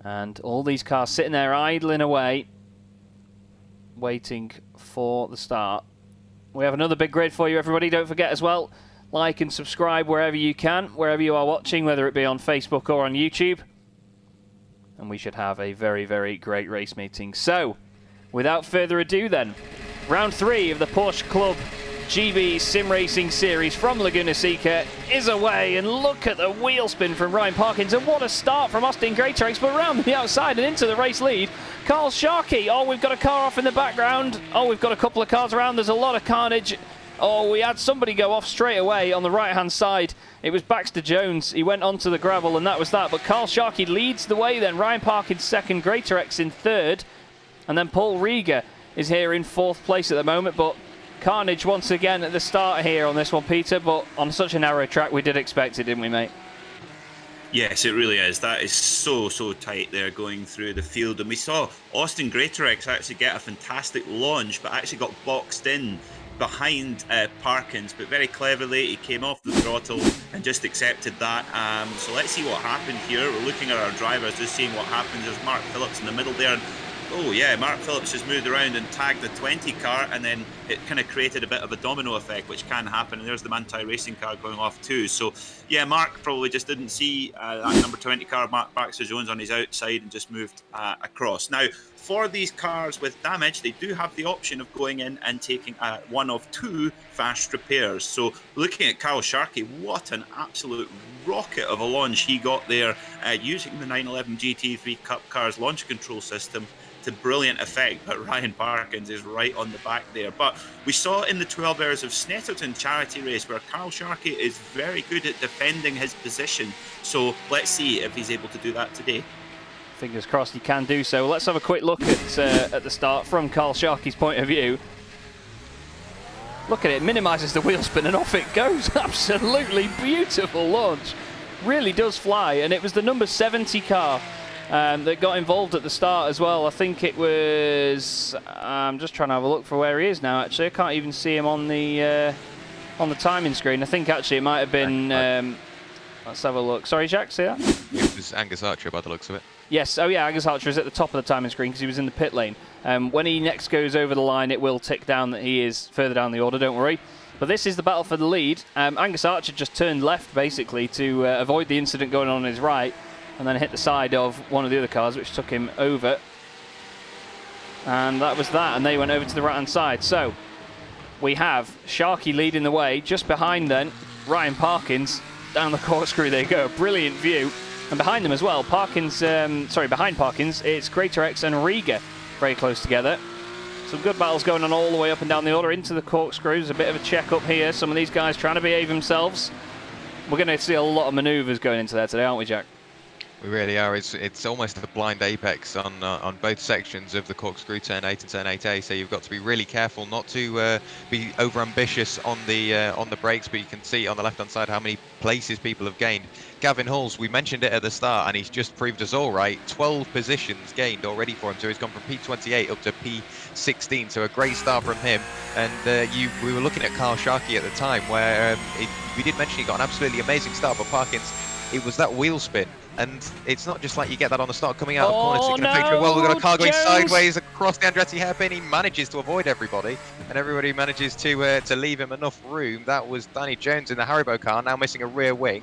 And all these cars sitting there idling away, waiting for the start. We have another big grid for you, everybody. Don't forget as well, like and subscribe wherever you can, wherever you are watching, whether it be on Facebook or on YouTube. And we should have a very, very great race meeting. So, without further ado then, round 3 of the Porsche Club GB Sim Racing Series from Laguna Seca is away, and look at the wheel spin from Ryan Parkins, and what a start from Austin Greater-X, but around the outside and into the race lead, Carl Sharkey. Oh, we've got a car off in the background. Oh, we've got a couple of cars around. There's a lot of carnage. Oh, we had somebody go off straight away on the right-hand side. It was Baxter Jones. He went onto the gravel, and that was that. But Carl Sharkey leads the way then. Ryan Parkins second, Greater-X in third. And then Paul Rieger is here in 4th place at the moment. But carnage once again at the start here on this one, Peter. But on such a narrow track, we did expect it, didn't we, mate? Yes, it really is. That is so tight there going through the field. And we saw Austin Greater-X actually get a fantastic launch, but actually got boxed in behind Parkins, but very cleverly he came off the throttle and just accepted that. So let's see what happened here. We're looking at our drivers, just seeing what happens. There's Mark Phillips in the middle there. And, oh yeah, Mark Phillips just moved around and tagged the 20 car, and then it kind of created a bit of a domino effect, which can happen. And there's the Manti Racing car going off too. So yeah, Mark probably just didn't see that number 20 car, Mark Baxter Jones, on his outside, and just moved across. Now, for these cars with damage, they do have the option of going in and taking one of 2 fast repairs. So looking at Kyle Sharkey, what an absolute rocket of a launch he got there, using the 911 GT3 Cup car's launch control system to brilliant effect. But Ryan Parkins is right on the back there. But we saw in the 12 Hours of Snetterton charity race where Kyle Sharkey is very good at defending his position. So let's see if he's able to do that today. Fingers crossed he can do so. Let's have a quick look at the start from Carl Sharkey's point of view. Look at it, minimises the wheel spin and off it goes. Absolutely beautiful launch. Really does fly, and it was the number 70 car that got involved at the start as well. I think it was... I'm just trying to have a look for where he is now, actually. I can't even see him on the timing screen. I think actually it might have been... let's have a look. Sorry, Jack, see that? It was Angus Archer by the looks of it. Yes, oh yeah, Angus Archer is at the top of the timing screen because he was in the pit lane. When he next goes over the line, it will tick down that he is further down the order, don't worry. But this is the battle for the lead. Angus Archer just turned left, basically, to avoid the incident going on his right, and then hit the side of one of the other cars, which took him over. And that was that, and they went over to the right-hand side. So, we have Sharkey leading the way, just behind then, Ryan Parkins, down the corkscrew they go, brilliant view. And behind them as well, behind Parkins, it's Greater-X and Rieger very close together. Some good battles going on all the way up and down the order into the corkscrews. A bit of a check up here. Some of these guys trying to behave themselves. We're going to see a lot of manoeuvres going into there today, aren't we, Jack? We really are. It's almost a blind apex on both sections of the corkscrew turn 8 and turn 8A. So you've got to be really careful not to be over ambitious on the brakes. But you can see on the left hand side how many places people have gained. Gavin Halls, we mentioned it at the start, and he's just proved us all right. 12 positions gained already for him. So he's gone from P28 up to P16. So a great start from him. And we were looking at Carl Sharkey at the time, where we did mention he got an absolutely amazing start, but Parkins, it was that wheel spin. And it's not just like you get that on the start coming out of corner, sticking a picture. Well, we've got a car going sideways across the Andretti hairpin. He manages to avoid everybody, and everybody manages to leave him enough room. That was Danny Jones in the Haribo car, now missing a rear wing.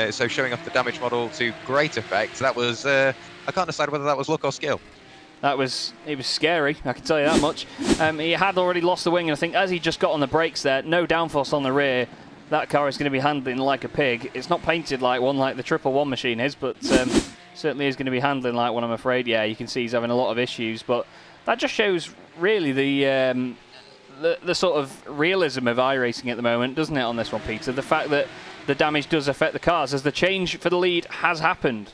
So showing off the damage model to great effect. That was, I can't decide whether that was luck or skill. It was scary, I can tell you that much. He had already lost the wing, and I think as he just got on the brakes there, no downforce on the rear, that car is going to be handling like a pig. It's not painted like one like the 111 machine is, but certainly is going to be handling like one, I'm afraid. Yeah, you can see he's having a lot of issues, but that just shows really the sort of realism of iRacing at the moment, doesn't it, on this one, Peter? The fact that the damage does affect the cars as the change for the lead has happened.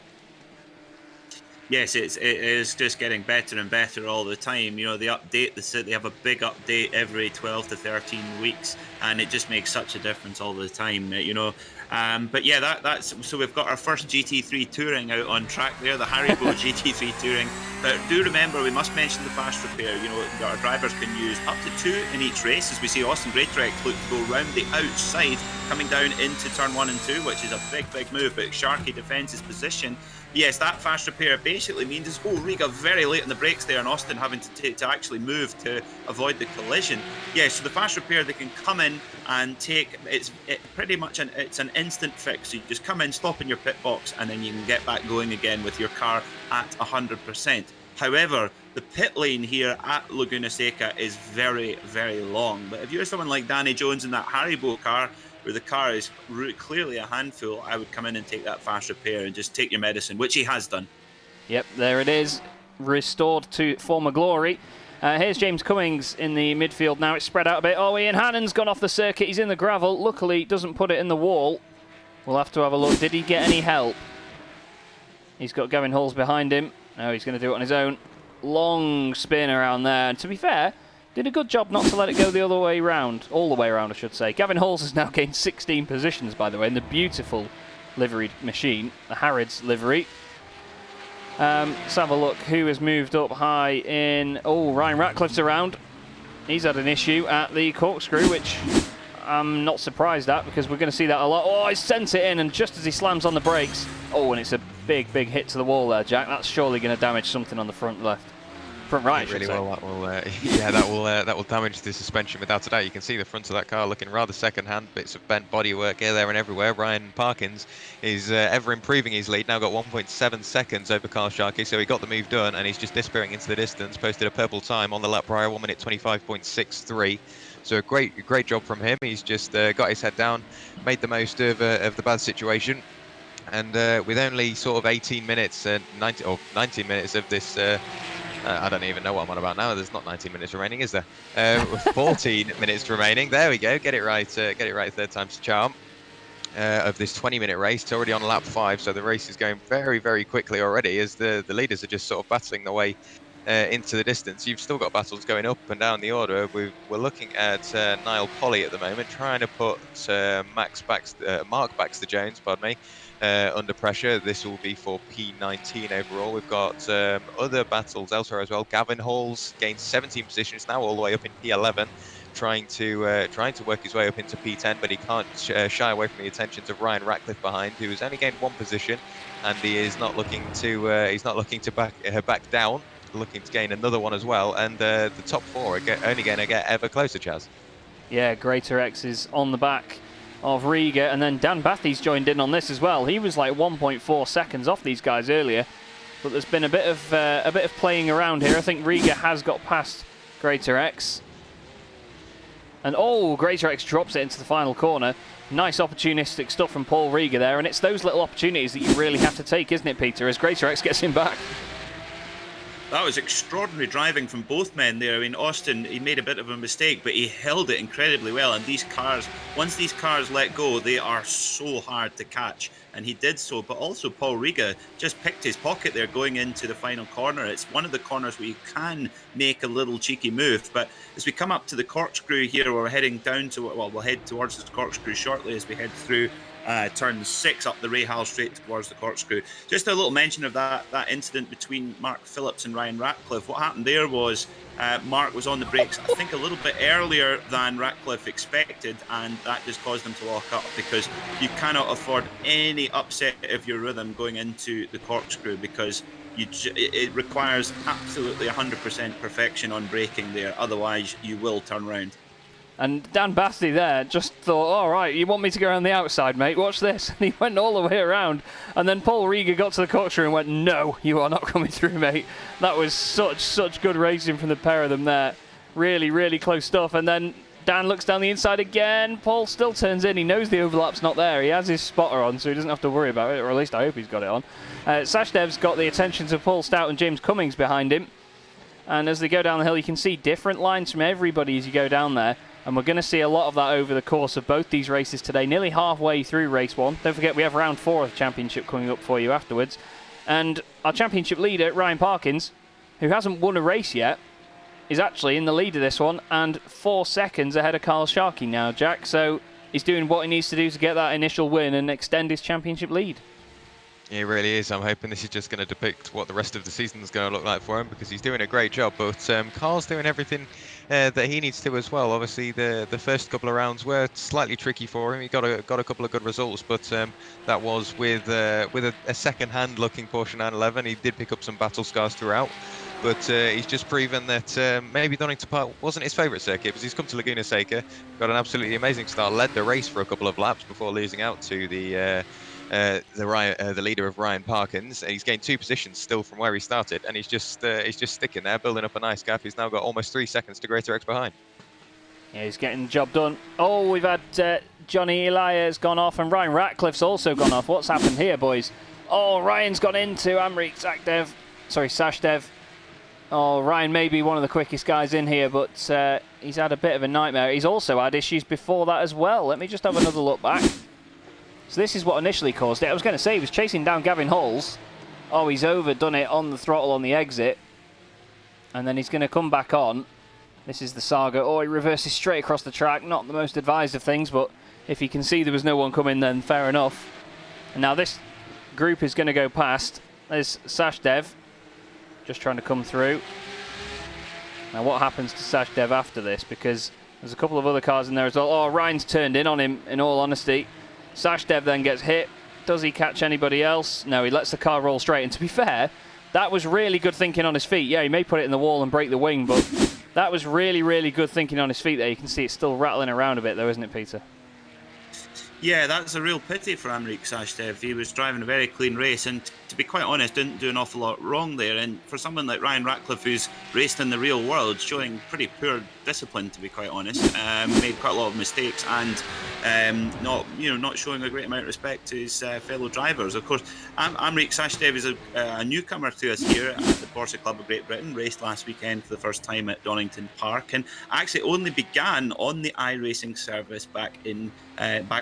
Yes, it is just getting better and better all the time. You know, they update, they have a big update every 12 to 13 weeks, and it just makes such a difference all the time. You know, But yeah, that's so we've got our first GT3 Touring out on track there, the Haribo GT3 Touring. But do remember, we must mention the fast repair. You know, our drivers can use up to 2 in each race, as we see Austin Greatrek look to go round the outside, coming down into turn 1 and 2, which is a big move. But Sharky defends his position. Yes, that fast repair basically means it's Riga very late on the brakes there, and Austin having to actually move to avoid the collision. Yes, so the fast repair, they can come in and take pretty much it's an instant fix. So you just come in, stop in your pit box, and then you can get back going again with your car at 100%. However, the pit lane here at Laguna Seca is very long. But if you're someone like Danny Jones in that Haribo car, where the car is clearly a handful, I would come in and take that fast repair and just take your medicine, which he has done. Yep, there it is, restored to former glory. Here's James Cummings in the midfield now. It's spread out a bit. Oh, Ian Hannon's gone off the circuit. He's in the gravel. Luckily, doesn't put it in the wall. We'll have to have a look. Did he get any help? He's got Gavin Halls behind him. No, he's going to do it on his own. Long spin around there. And to be fair, did a good job not to let it go the other way round. All the way around, I should say. Gavin Halls has now gained 16 positions, by the way, in the beautiful liveried machine, the Harrods livery. Let's have a look who has moved up high in... Oh, Ryan Ratcliffe's around. He's had an issue at the corkscrew, which I'm not surprised at, because we're going to see that a lot. Oh, he sent it in, and just as he slams on the brakes... Oh, and it's a big hit to the wall there, Jack. That's surely going to damage something on the front left. Front right, really well. That will damage the suspension without a doubt. You can see the front of that car looking rather second-hand. Bits of bent bodywork here, there, and everywhere. Ryan Parkins is ever improving his lead. Now got 1.7 seconds over Carl Sharkey, so he got the move done, and he's just disappearing into the distance. Posted a purple time on the lap prior, 1:25.63. So a great job from him. He's just got his head down, made the most of the bad situation. And with only sort of 18 minutes, 19 minutes of this, I don't even know what I'm on about now. There's not 19 minutes remaining, is there? 14 minutes remaining. There we go. Get it right. Third time's the charm. Of this 20-minute race, it's already on lap 5, so the race is going very quickly already, as the leaders are just sort of battling their way into the distance. You've still got battles going up and down the order. We're looking at Niall Polly at the moment, trying to put Mark Baxter-Jones, pardon me, under pressure. This will be for P19 overall. We've got other battles elsewhere as well. Gavin Halls gained 17 positions, now all the way up in P11, trying to work his way up into P10, but he can't shy away from the attentions of Ryan Ratcliffe behind, who has only gained 1 position, and he is not looking to back down, looking to gain another one as well. And the top 4 are only going to get ever closer, Chaz. Yeah, Greater X is on the back of Riga, and then Dan Bathy's joined in on this as well. He was like 1.4 seconds off these guys earlier, but there's been a bit of playing around here. I think Riga has got past Greater X, and Greater X drops it into the final corner. Nice opportunistic stuff from Paul Riga there, and it's those little opportunities that you really have to take, isn't it, Peter, as Greater X gets him back. That was extraordinary driving from both men there. I mean, Austin, he made a bit of a mistake, but he held it incredibly well. And these cars, once these cars let go, they are so hard to catch. And he did so, but also Paul Riga just picked his pocket there going into the final corner. It's one of the corners where you can make a little cheeky move. But as we come up to the corkscrew here, we're heading down to, well, we'll head towards the corkscrew shortly as we head through turn 6 up the Rahal straight towards the corkscrew. Just a little mention of that incident between Mark Phillips and Ryan Ratcliffe. What happened there was Mark was on the brakes, I think, a little bit earlier than Ratcliffe expected, and that just caused them to lock up, because you cannot afford any upset of your rhythm going into the corkscrew, because it requires absolutely 100% perfection on braking there, otherwise you will turn round. And Dan Bathy there just thought, all right, you want me to go around the outside, mate? Watch this. And he went all the way around. And then Paul Riga got to the corkscrew and went, no, you are not coming through, mate. That was such good racing from the pair of them there. Really close stuff. And then Dan looks down the inside again. Paul still turns in. He knows the overlap's not there. He has his spotter on, so he doesn't have to worry about it, or at least I hope he's got it on. Sashdev's got the attentions of Paul Stout and James Cummings behind him. And as they go down the hill, you can see different lines from everybody as you go down there. And we're going to see a lot of that over the course of both these races today, nearly halfway through race 1. Don't forget, we have round 4 of the championship coming up for you afterwards. And our championship leader, Ryan Parkins, who hasn't won a race yet, is actually in the lead of this one, and 4 seconds ahead of Carl Sharkey now, Jack. So he's doing what he needs to do to get that initial win and extend his championship lead. He really is. I'm hoping this is just going to depict what the rest of the season is going to look like for him, because he's doing a great job. But Carl's doing everything that he needs to as well. Obviously, the first couple of rounds were slightly tricky for him. He got a couple of good results, but that was with a second-hand looking Porsche 911. He did pick up some battle scars throughout. But he's just proven that maybe Donington Park wasn't his favourite circuit, because he's come to Laguna Seca, got an absolutely amazing start, led the race for a couple of laps before losing out to the leader of Ryan Parkins. He's gained 2 positions still from where he started, and he's just sticking there, building up a nice gap. He's now got almost 3 seconds to Greater X behind. Yeah, he's getting the job done. Oh, we've had Johnny Elias gone off, and Ryan Ratcliffe's also gone off. What's happened here, boys? Oh, Ryan's gone into Amrik Sashdev. Oh, Ryan may be one of the quickest guys in here, but he's had a bit of a nightmare. He's also had issues before that as well. Let me just have another look back. So this is what initially caused it. I was going to say he was chasing down Gavin Hulls. Oh, he's overdone it on the throttle on the exit. And then he's going to come back on. This is the saga. Oh, he reverses straight across the track. Not the most advised of things, but if you can see there was no one coming, then fair enough. And now this group is going to go past. There's Sashdev just trying to come through. Now what happens to Sashdev after this? Because there's a couple of other cars in there as well. Oh, Ryan's turned in on him, in all honesty. Sashdev then gets hit. Does he catch anybody else? No, he lets the car roll straight. And to be fair, that was really good thinking on his feet. Yeah, he may put it in the wall and break the wing, but that was really, really good thinking on his feet there. You can see it's still rattling around a bit though, isn't it, Peter? Yeah, that's a real pity for Amrik Sashdev. He was driving a very clean race, and to be quite honest, didn't do an awful lot wrong there. And for someone like Ryan Ratcliffe, who's raced in the real world, showing pretty poor discipline, to be quite honest, made quite a lot of mistakes, and not showing a great amount of respect to his fellow drivers. Of course, Amrik Sashdev is a newcomer to us here at the Porsche Club of Great Britain. Raced last weekend for the first time at Donington Park, and actually only began on the iRacing service back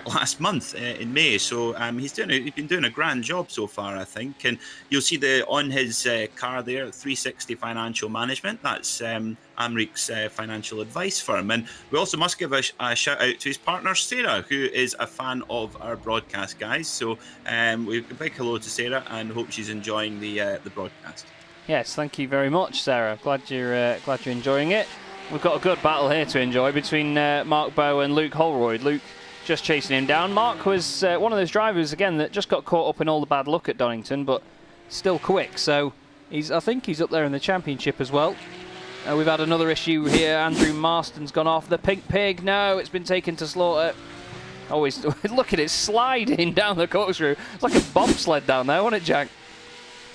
last month in May. So he's been doing a grand job so far, I think. And you'll see on his car there, 360 Financial Management. That's Amrik's financial advice firm. And we also must give a shout out to his partner Sarah, who is a fan of our broadcast, guys. So we a big hello to Sarah, and hope she's enjoying the broadcast. Yes, thank you very much, Sarah. Glad you're enjoying it. We've got a good battle here to enjoy between Mark Bowe and Luke Holroyd. Luke just chasing him down. Mark was one of those drivers, again, that just got caught up in all the bad luck at Donington, but still quick. So I think he's up there in the championship as well. We've had another issue here. Andrew Marston's gone off. The Pink Pig, no, it's been taken to slaughter. Always look at it sliding down the corkscrew. It's like a bobsled down there, wasn't it, Jack?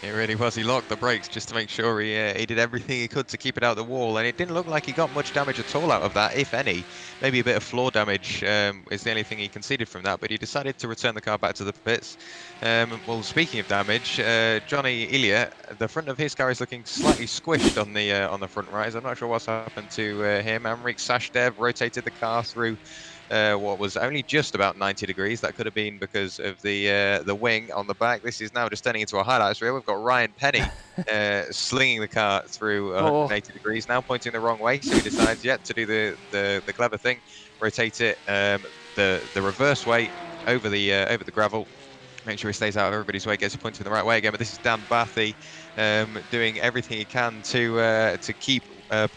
It really was. He locked the brakes just to make sure he did everything he could to keep it out the wall, and it didn't look like he got much damage at all out of that, if any. Maybe a bit of floor damage is the only thing he conceded from that, but he decided to return the car back to the pits. Well, speaking of damage, Johnny Ilya, the front of his car is looking slightly squished on the front right. I'm not sure what's happened to him. Amrik Sashdev rotated the car through what was only just about 90 degrees. That could have been because of the wing on the back. This is now just turning into a highlights reel. We've got Ryan Penny slinging the car through 180 degrees, now pointing the wrong way. So he decides yet to do the clever thing, rotate it the reverse way over the gravel. Make sure he stays out of everybody's way, gets it pointed in the right way again. But this is Dan Bathy doing everything he can to keep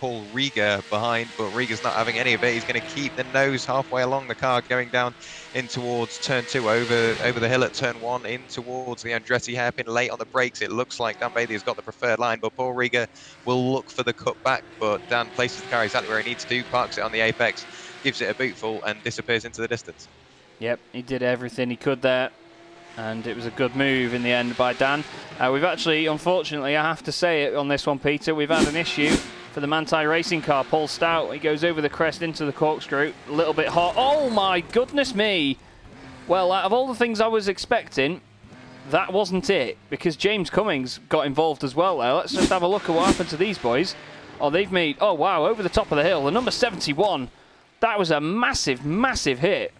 Paul Rieger behind, but Rieger's not having any of it. He's going to keep the nose halfway along the car, going down in towards turn 2, over the hill at turn 1, in towards the Andretti hairpin, late on the brakes. It looks like Dan Bathy has got the preferred line, but Paul Rieger will look for the cutback, but Dan places the car exactly where he needs to, parks it on the apex, gives it a bootful, and disappears into the distance. Yep, he did everything he could there, and it was a good move in the end by Dan. We've actually, unfortunately, I have to say it on this one, Peter, we've had an issue for the Manthey racing car. Paul Stout, he goes over the crest into the corkscrew, a little bit hot. Oh my goodness me! Well, out of all the things I was expecting, that wasn't it, because James Cummings got involved as well there. Let's just have a look at what happened to these boys. Oh, they've made, oh wow, over the top of the hill, the number 71. That was a massive, massive hit.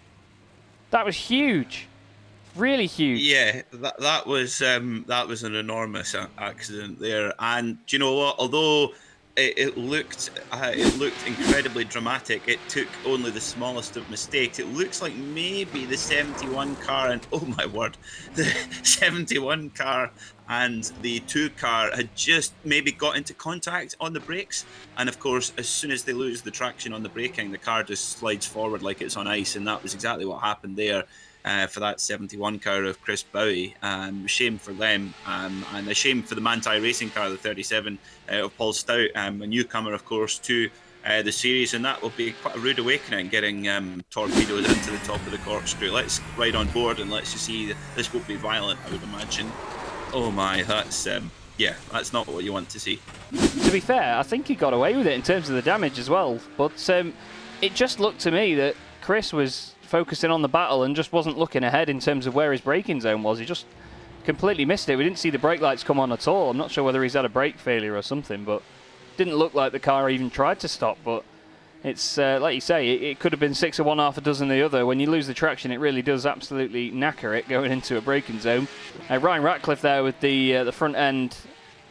That was huge. Really huge. Yeah, that was an enormous accident there. And do you know what? Although it looked incredibly dramatic. It took only the smallest of mistakes. It looks like maybe the 71 car, and oh my word, the 71 car and the 2 car had just maybe got into contact on the brakes, and of course as soon as they lose the traction on the braking, the car just slides forward like it's on ice, and that was exactly what happened there. For that 71 car of Chris Bowie. Shame for them, and a shame for the Manti Racing car, the 37 of Paul Stout, a newcomer, of course, to the series, and that will be quite a rude awakening, getting torpedoed into the top of the corkscrew. Let's ride on board and let's just see. This will be violent, I would imagine. Oh my, that's that's not what you want to see. To be fair, I think he got away with it in terms of the damage as well, but it just looked to me that Chris was focusing on the battle and just wasn't looking ahead in terms of where his braking zone was. He just completely missed it. We didn't see the brake lights come on at all. I'm not sure whether he's had a brake failure or something, but it didn't look like the car even tried to stop. But it's like you say, it could have been 6 of one, half a dozen the other. When you lose the traction, it really does absolutely knacker it going into a braking zone. Ryan Ratcliffe there with the front end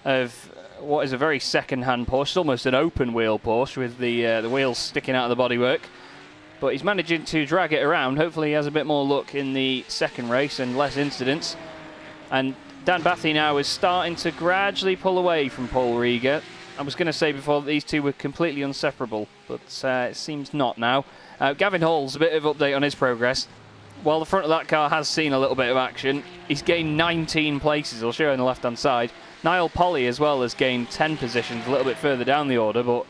of what is a very second-hand Porsche. It's almost an open wheel Porsche with the wheels sticking out of the bodywork. But he's managing to drag it around. Hopefully he has a bit more luck in the second race and less incidents. And Dan Bathy now is starting to gradually pull away from Paul Rieger. I was going to say before that these two were completely inseparable, but it seems not now. Gavin Hall's a bit of update on his progress. While the front of that car has seen a little bit of action, he's gained 19 places. I'll show you on the left-hand side. Niall Polly as well has gained 10 positions a little bit further down the order, but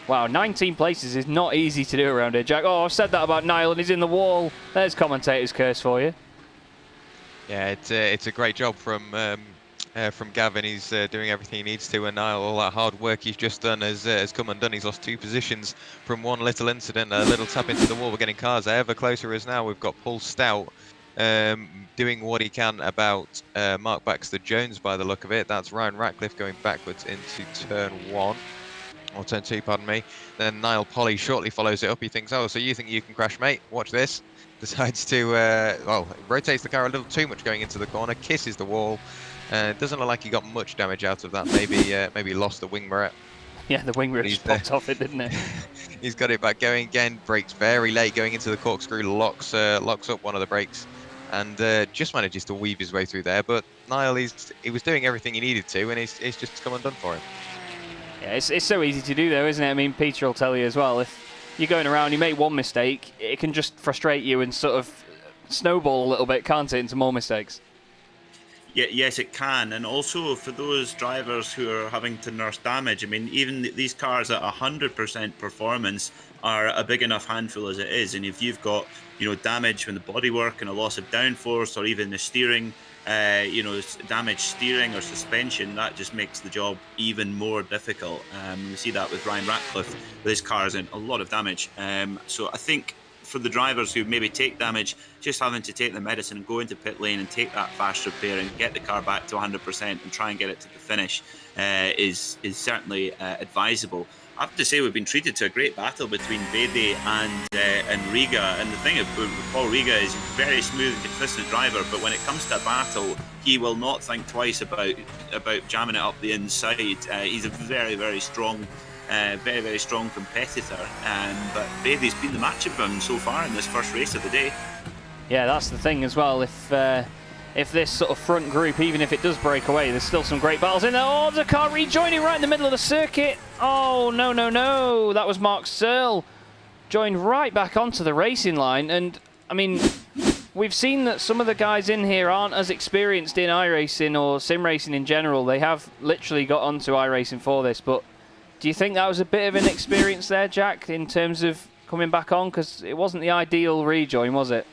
wow, 19 places is not easy to do around here, Jack. Oh, I've said that about Niall and he's in the wall. There's commentator's curse for you. Yeah, it's a great job from Gavin. He's doing everything he needs to, and Niall, all that hard work he's just done has come undone. He's lost 2 positions from one little incident, a little tap into the wall. We're getting cars ever closer as now. We've got Paul Stout doing what he can about Mark Baxter Jones by the look of it. That's Ryan Ratcliffe going backwards into turn 1. Or turn 2, pardon me. Then Niall Polly shortly follows it up. He thinks, oh, so you think you can crash, mate? Watch this. Decides to, rotates the car a little too much going into the corner, kisses the wall. It doesn't look like he got much damage out of that. Maybe lost the wing mirror. Yeah, the wing mirror just popped off it, didn't it? He's got it back going again. Brakes very late going into the corkscrew. Locks up one of the brakes. And just manages to weave his way through there. But Niall, he was doing everything he needed to, and it's just come undone for him. Yeah, it's so easy to do though, isn't it? I mean, Peter will tell you as well, if you're going around, you make one mistake, it can just frustrate you and sort of snowball a little bit, can't it, into more mistakes? Yeah, yes, it can. And also for those drivers who are having to nurse damage, I mean, even these cars at 100% performance are a big enough handful as it is. And if you've got, damage from the bodywork and a loss of downforce, or even the steering, damaged steering or suspension, that just makes the job even more difficult. We see that with Ryan Ratcliffe with his cars in a lot of damage. So I think for the drivers who maybe take damage, just having to take the medicine and go into pit lane and take that fast repair and get the car back to 100% and try and get it to the finish is certainly advisable. I have to say we've been treated to a great battle between Bede and Riga, and the thing with Paul Riga is he's a very smooth and consistent driver, but when it comes to a battle, he will not think twice about jamming it up the inside. He's a very, very strong competitor, but Bede's been the match of him so far in this first race of the day. Yeah, that's the thing as well. If this sort of front group, even if it does break away, there's still some great battles in there. Oh, the car rejoining right in the middle of the circuit. Oh, no. That was Mark Searle. Joined right back onto the racing line. And, I mean, we've seen that some of the guys in here aren't as experienced in iRacing or sim racing in general. They have literally got onto iRacing for this. But do you think that was a bit of an experience there, Jack, in terms of coming back on? Because it wasn't the ideal rejoin, was it?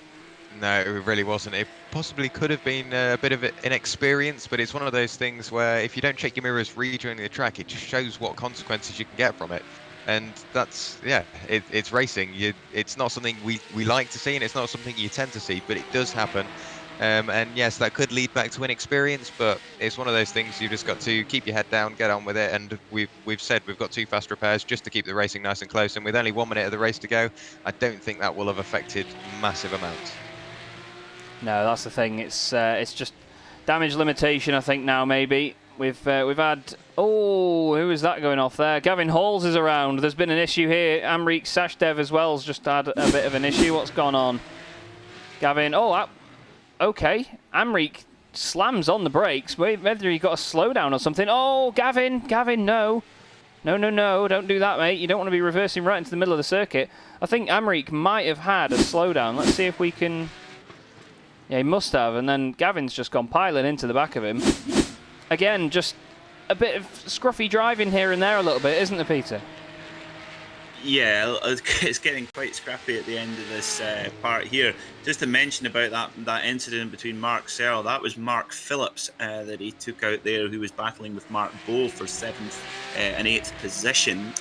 No, it really wasn't. It possibly could have been a bit of inexperience, but it's one of those things where if you don't check your mirrors rejoining the track, it just shows what consequences you can get from it. And that's, it's racing. It's not something we like to see, and it's not something you tend to see, but it does happen. And yes, that could lead back to inexperience, but it's one of those things you've just got to keep your head down, get on with it. And we've said we've got 2 fast repairs just to keep the racing nice and close. And with only 1 minute of the race to go, I don't think that will have affected massive amounts. No, that's the thing. It's just damage limitation, I think, now maybe. We've had... Oh, who is that going off there? Gavin Halls is around. There's been an issue here. Amrik Sashdev as well has just had a bit of an issue. What's gone on? Gavin... Oh, okay. Amrik slams on the brakes. Whether he got a slowdown or something. Oh, Gavin, no. No, don't do that, mate. You don't want to be reversing right into the middle of the circuit. I think Amrik might have had a slowdown. Let's see if we can... Yeah, he must have. And then Gavin's just gone piling into the back of him. Again, just a bit of scruffy driving here and there a little bit, isn't there, Peter? Yeah, it's getting quite scrappy at the end of this part here. Just to mention about that incident between Mark Searle, that was Mark Phillips that he took out there, who was battling with Mark Bowe for 7th and 8th position.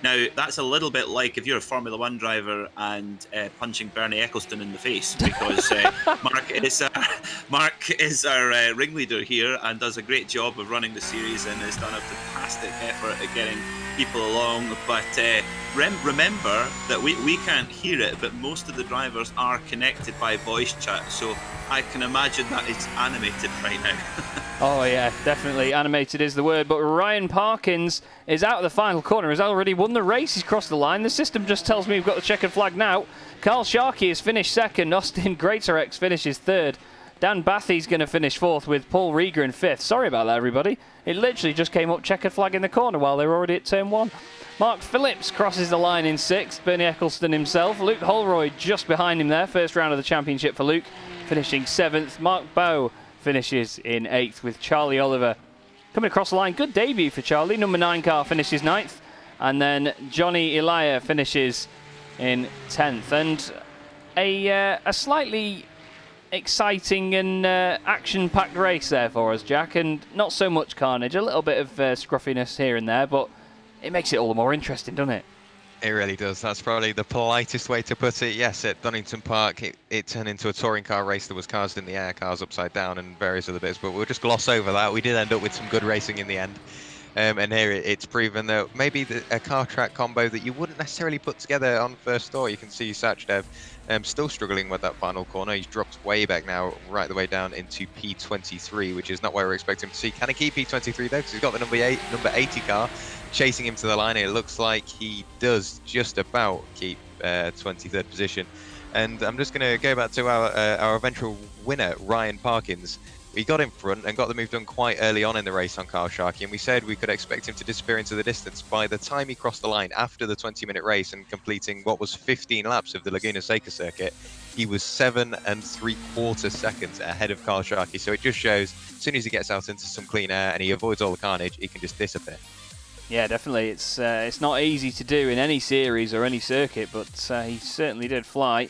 Now, that's a little bit like if you're a Formula One driver and punching Bernie Ecclestone in the face, because Mark is our ringleader here and does a great job of running the series and has done a fantastic effort at getting people along. But remember that we can't hear it, but most of the drivers are connected by voice chat, so I can imagine that it's animated right now. Oh yeah, definitely animated is the word. But Ryan Parkins is out of the final corner. Has already won the race. He's crossed the line. The system just tells me we've got the checkered flag now. Carl Sharkey has finished second. Austin Greatorex finishes third. Dan Bathy's going to finish fourth with Paul Rieger in fifth. Sorry about that, everybody. It literally just came up checkered flag in the corner while they were already at turn one. Mark Phillips crosses the line in sixth. Bernie Ecclestone himself. Luke Holroyd just behind him there. First round of the championship for Luke, finishing seventh. Mark Bowe finishes in 8th with Charlie Oliver coming across the line. Good debut for Charlie. Number 9 car finishes 9th. And then Johnny Elia finishes in 10th. And a slightly exciting and action-packed race there for us, Jack. And not so much carnage. A little bit of scruffiness here and there. But it makes it all the more interesting, doesn't it? It really does. That's probably the politest way to put it. Yes, at Donington Park, it turned into a touring car race. There was cars in the air, cars upside down, and various other bits. But we'll just gloss over that. We did end up with some good racing in the end. And here it's proven that maybe a car track combo that you wouldn't necessarily put together on first thought. You can see Sachdev still struggling with that final corner. He's dropped way back now, right the way down into P23, which is not where we're expecting him to see. Can he keep P23 though? Because he's got the number 80 car chasing him to the line. It looks like he does just about keep 23rd position. And I'm just going to go back to our eventual winner, Ryan Parkins. We got in front and got the move done quite early on in the race on Carl Sharkey, and we said we could expect him to disappear into the distance. By the time he crossed the line after the 20-minute race and completing what was 15 laps of the Laguna Seca circuit, he was 7 3/4 seconds ahead of Carl Sharkey. So it just shows as soon as he gets out into some clean air and he avoids all the carnage, he can just disappear. Yeah, definitely. It's not easy to do in any series or any circuit, but he certainly did fly.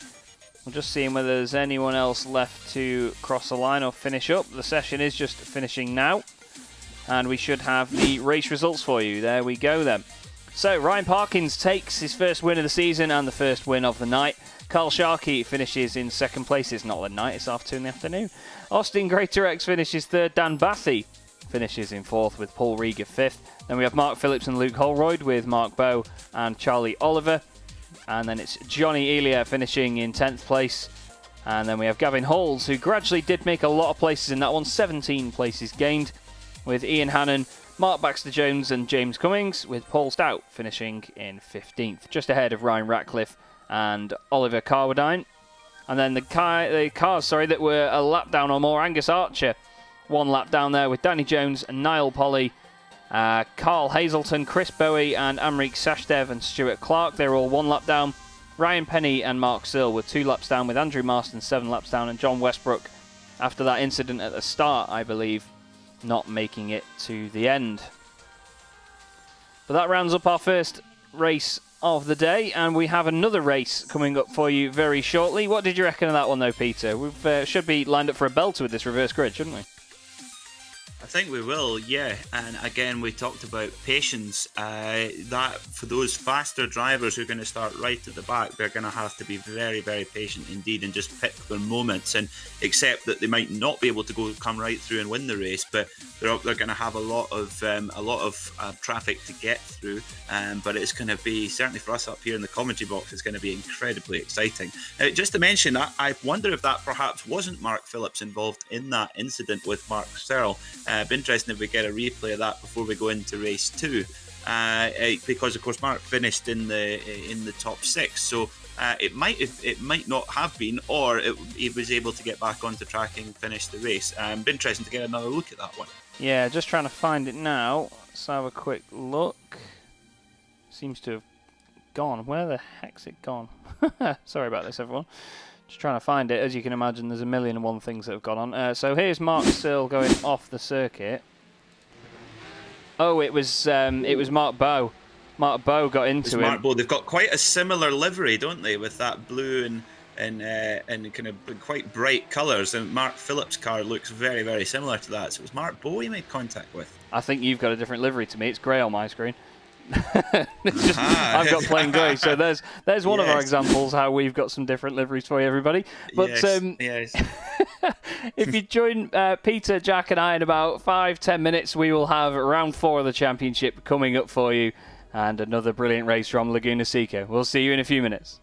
We're just seeing whether there's anyone else left to cross the line or finish up. The session is just finishing now, and we should have the race results for you. There we go then. So Ryan Parkins takes his first win of the season and the first win of the night. Carl Sharkey finishes in second place. It's not the night, it's half 2 in the afternoon. Austin Greatorex finishes third. Dan Bathy finishes in fourth with Paul Rieger fifth. Then we have Mark Phillips and Luke Holroyd with Mark Bowe and Charlie Oliver. And then it's Johnny Elia finishing in 10th place. And then we have Gavin Halls, who gradually did make a lot of places in that one. 17 places gained, with Ian Hannon, Mark Baxter-Jones and James Cummings, with Paul Stout finishing in 15th, just ahead of Ryan Ratcliffe and Oliver Carwadine. And then the cars that were a lap down or more. Angus Archer, 1 lap down there with Danny Jones and Niall Polly. Carl Hazelton, Chris Bowie and Amrik Sashdev and Stuart Clark, they're all 1 lap down. Ryan Penny and Mark Searle were 2 laps down, with Andrew Marston 7 laps down, and John Westbrook, after that incident at the start, I believe, not making it to the end. But that rounds up our first race of the day, and we have another race coming up for you very shortly. What did you reckon of that one though, Peter? We should be lined up for a belter with this reverse grid, shouldn't we? I think we will, yeah. And again, we talked about patience. That for those faster drivers who are going to start right at the back, they're going to have to be very, very patient indeed and just pick their moments and accept that they might not be able to come right through and win the race, but they're going to have a lot of traffic to get through. But it's going to be, certainly for us up here in the commentary box, it's going to be incredibly exciting. Just to mention, I wonder if that perhaps wasn't Mark Phillips involved in that incident with Mark Searle. It'd be interesting if we get a replay of that before we go into race 2, because of course Mark finished in the top 6, so it might not have been, or he was able to get back onto track and finish the race. It'd be interesting to get another look at that one. Yeah, just trying to find it now. Let's have a quick look. Seems to have gone. Where the heck's it gone? Sorry about this, everyone. Just trying to find it. As you can imagine, there's a million and one things that have gone on. So here's Mark Searle going off the circuit. Oh, it was Mark Bowe. Mark Bowe got into it. Mark Bowe. They've got quite a similar livery, don't they, with that blue and kind of quite bright colours. And Mark Phillips' car looks very, very similar to that. So it was Mark Bowe he made contact with. I think you've got a different livery to me. It's grey on my screen. I've got plain grey. So there's one of our examples how we've got some different liveries for you, everybody. But yes. If you join Peter, Jack and I in about 5-10 minutes, we will have round 4 of the championship coming up for you. And another brilliant race from Laguna Seca. We'll see you in a few minutes.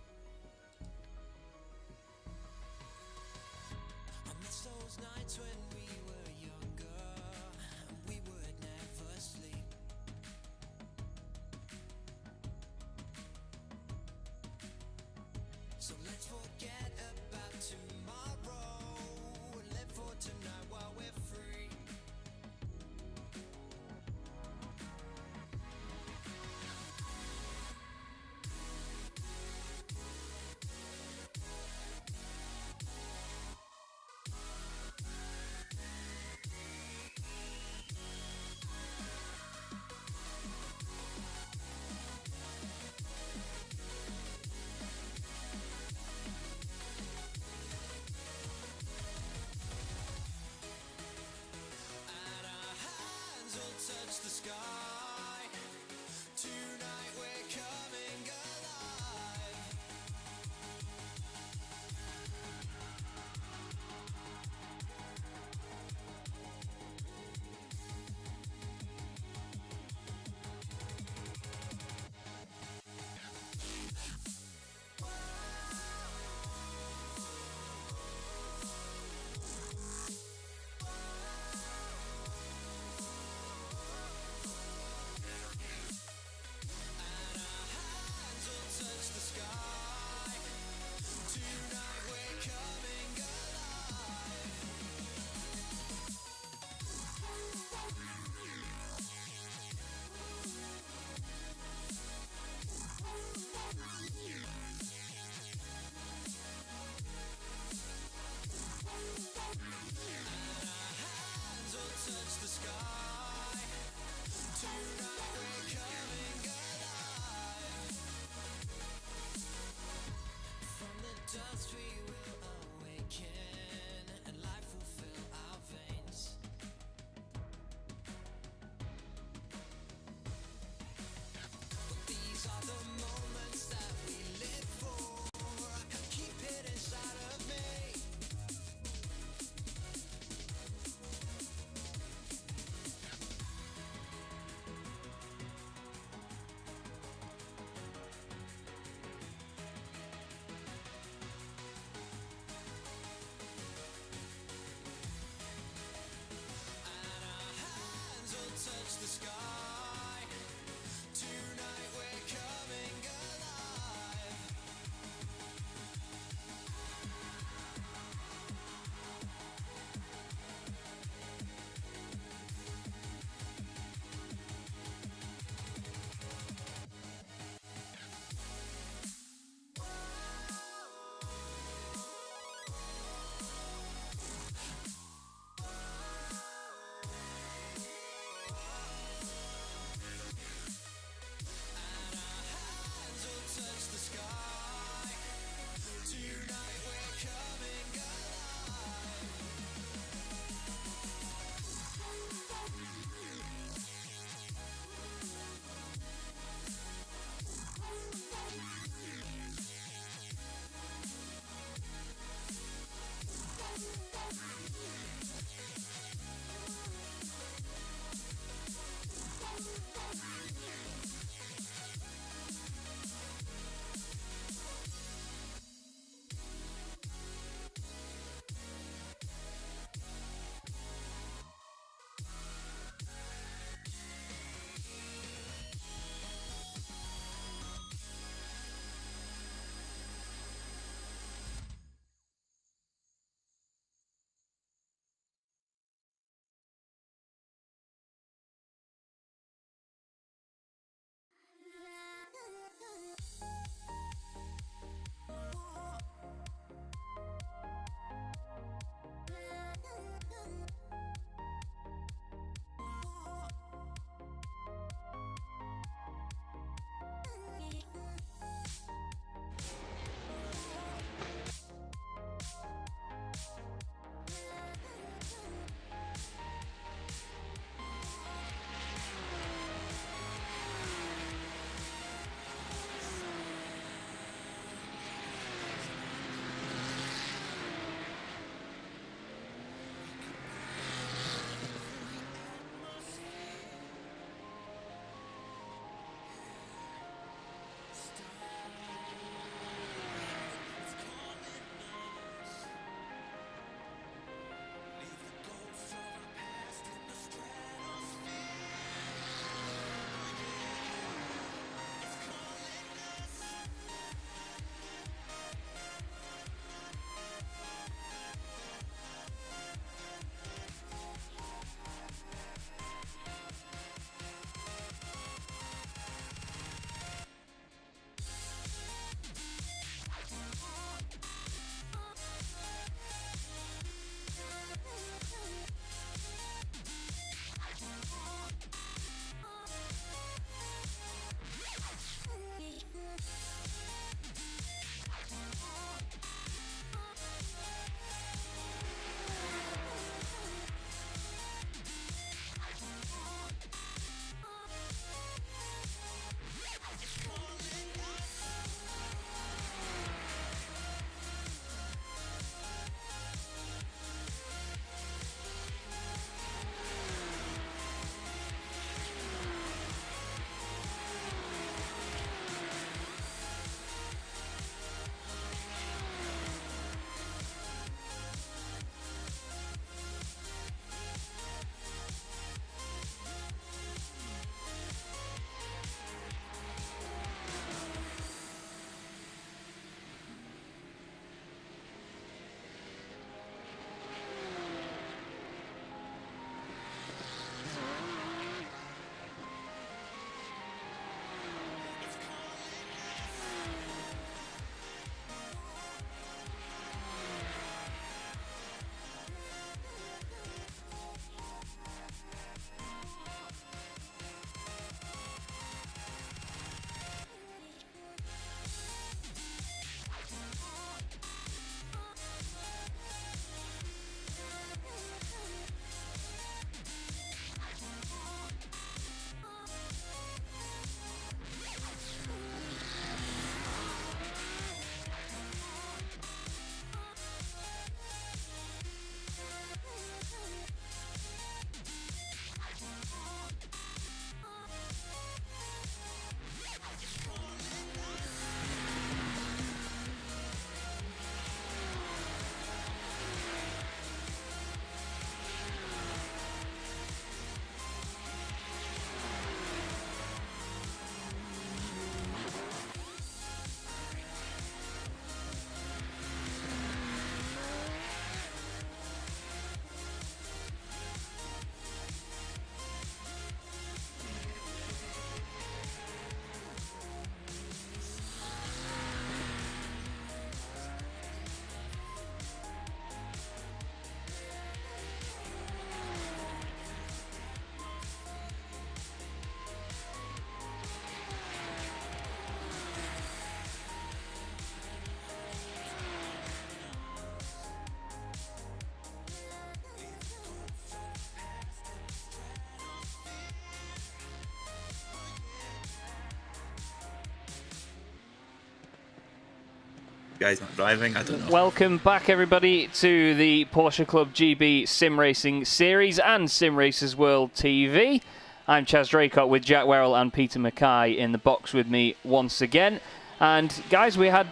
guy's not driving. I don't know. Welcome back, everybody, to the Porsche Club GB Sim Racing Series and Simracersworld TV. I'm Chaz Draycott with Jack Werrell and Peter MacKay in the box with me once again. And guys, we had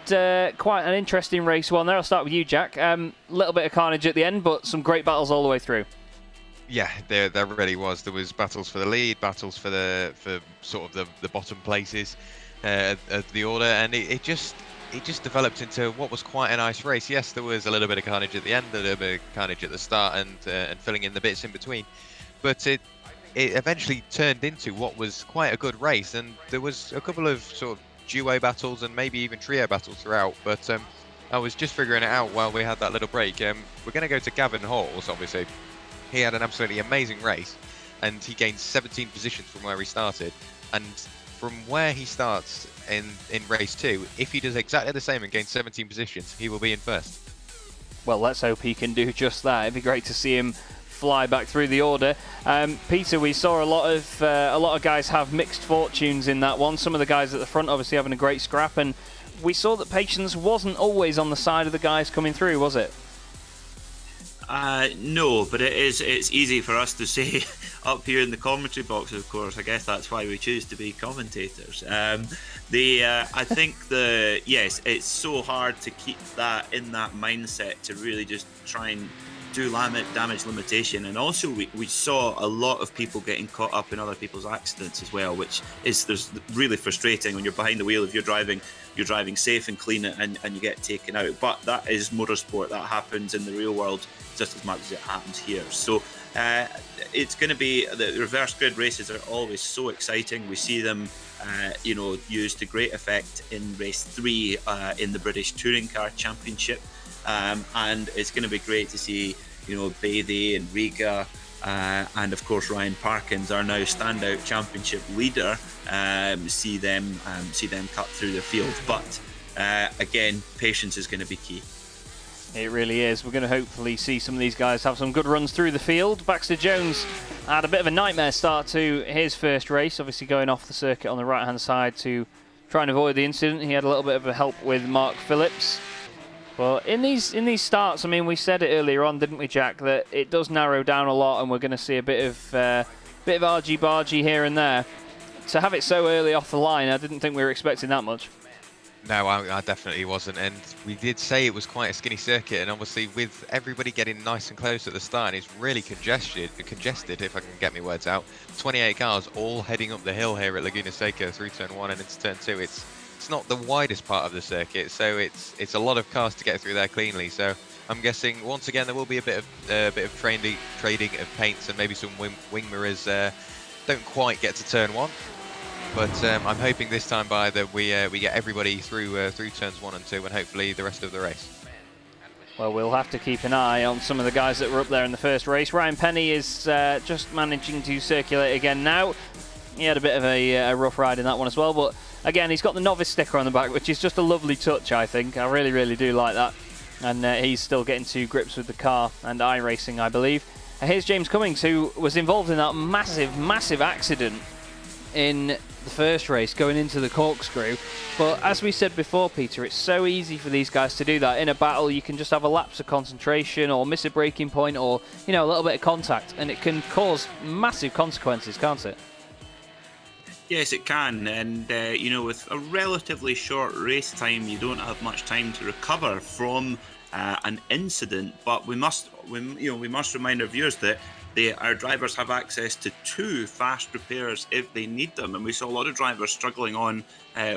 quite an interesting race one there. I'll start with you, Jack. Little bit of carnage at the end, but some great battles all the way through. Yeah, there really was. There was battles for the lead, battles for sort of the bottom places of the order, and it just developed into what was quite a nice race. Yes, there was a little bit of carnage at the end, a little bit of carnage at the start, and filling in the bits in between. But it eventually turned into what was quite a good race, and there was a couple of sort of duo battles and maybe even trio battles throughout. But I was just figuring it out while we had that little break. We're going to go to Gavin Halls, obviously. He had an absolutely amazing race, and he gained 17 positions from where he started. And from where he starts in race 2, if he does exactly the same and gains 17 positions, he will be in first. Well, let's hope he can do just that. It'd be great to see him fly back through the order. Peter, we saw a lot of guys have mixed fortunes in that one. Some of the guys at the front obviously having a great scrap, and we saw that patience wasn't always on the side of the guys coming through, was it? No, but it's easy for us to say up here in the commentary box, of course. I guess that's why we choose to be commentators. I think yes, it's so hard to keep that in that mindset to really just try and do damage limitation, and also we saw a lot of people getting caught up in other people's accidents as well, which is really frustrating when you're behind the wheel. If you're driving safe and clean and you get taken out. But that is motorsport. That happens in the real world just as much as it happens here. So it's going to be, the reverse grid races are always so exciting. We see them used to great effect in race 3 in the British Touring Car Championship, and it's going to be great to see Beatty and Riga and of course Ryan Parkins, our now standout championship leader, see them cut through the field. But again, patience is going to be key. It really is. We're going to hopefully see some of these guys have some good runs through the field. Baxter Jones had a bit of a nightmare start to his first race, obviously going off the circuit on the right hand side to try and avoid the incident. He had a little bit of a help with Mark Phillips. But in these starts, I mean, we said it earlier on, didn't we, Jack, that it does narrow down a lot, and we're going to see a bit of argy-bargy here and there. To have it so early off the line, I didn't think we were expecting that much. No, I definitely wasn't, and we did say it was quite a skinny circuit, and obviously with everybody getting nice and close at the start, it's really congested, if I can get my words out. 28 cars all heading up the hill here at Laguna Seca through turn 1 and into turn 2. It's not the widest part of the circuit, so it's a lot of cars to get through there cleanly. So I'm guessing once again there will be a bit of trading of paints, and maybe some wing mirrors don't quite get to turn 1. But I'm hoping this time that we get everybody through turns 1 and 2, and hopefully the rest of the race. Well, we'll have to keep an eye on some of the guys that were up there in the first race. Ryan Penny is just managing to circulate again now. He had a bit of a rough ride in that one as well, but again, he's got the novice sticker on the back, which is just a lovely touch, I think. I really, really do like that. And he's still getting to grips with the car and iRacing, I believe. Here's James Cummings, who was involved in that massive, massive accident in the first race going into the corkscrew. But as we said before, Peter, it's so easy for these guys to do that. In a battle, you can just have a lapse of concentration or miss a braking point or, a little bit of contact, and it can cause massive consequences, can't it? Yes, it can, and with a relatively short race time, you don't have much time to recover from an incident. But we must remind our viewers that our drivers have access to 2 fast repairs if they need them, and we saw a lot of drivers struggling on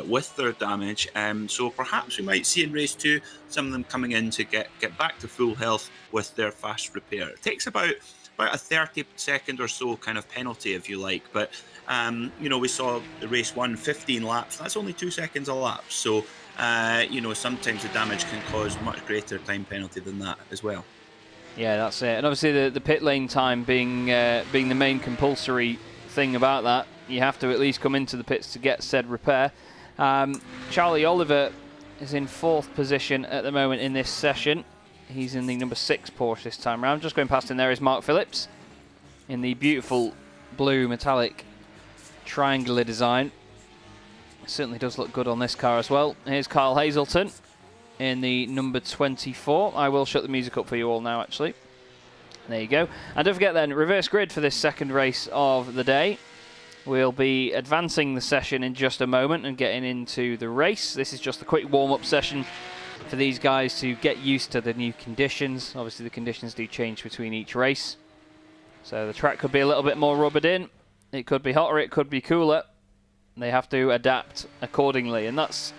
with their damage. So perhaps we might see in race 2 some of them coming in to get back to full health with their fast repair. It takes about a 30-second or so kind of penalty, if you like, but we saw the race 1 15 laps. That's only 2 seconds a lap. So sometimes the damage can cause much greater time penalty than that as well. Yeah, that's it. And obviously the pit lane time being the main compulsory thing about that, you have to at least come into the pits to get said repair. Charlie Oliver is in 4th position at the moment in this session. He's in the number 6 Porsche this time round. Just going past him there is Mark Phillips in the beautiful blue metallic triangular design. Certainly does look good on this car as well. Here's Kyle Hazelton in the number 24. I will shut the music up for you all now, actually. There you go. And don't forget then, reverse grid for this second race of the day. We'll be advancing the session in just a moment and getting into the race. This is just a quick warm-up session for these guys to get used to the new conditions. Obviously, the conditions do change between each race. So the track could be a little bit more rubbered in. It could be hotter, it could be cooler. They have to adapt accordingly. And that's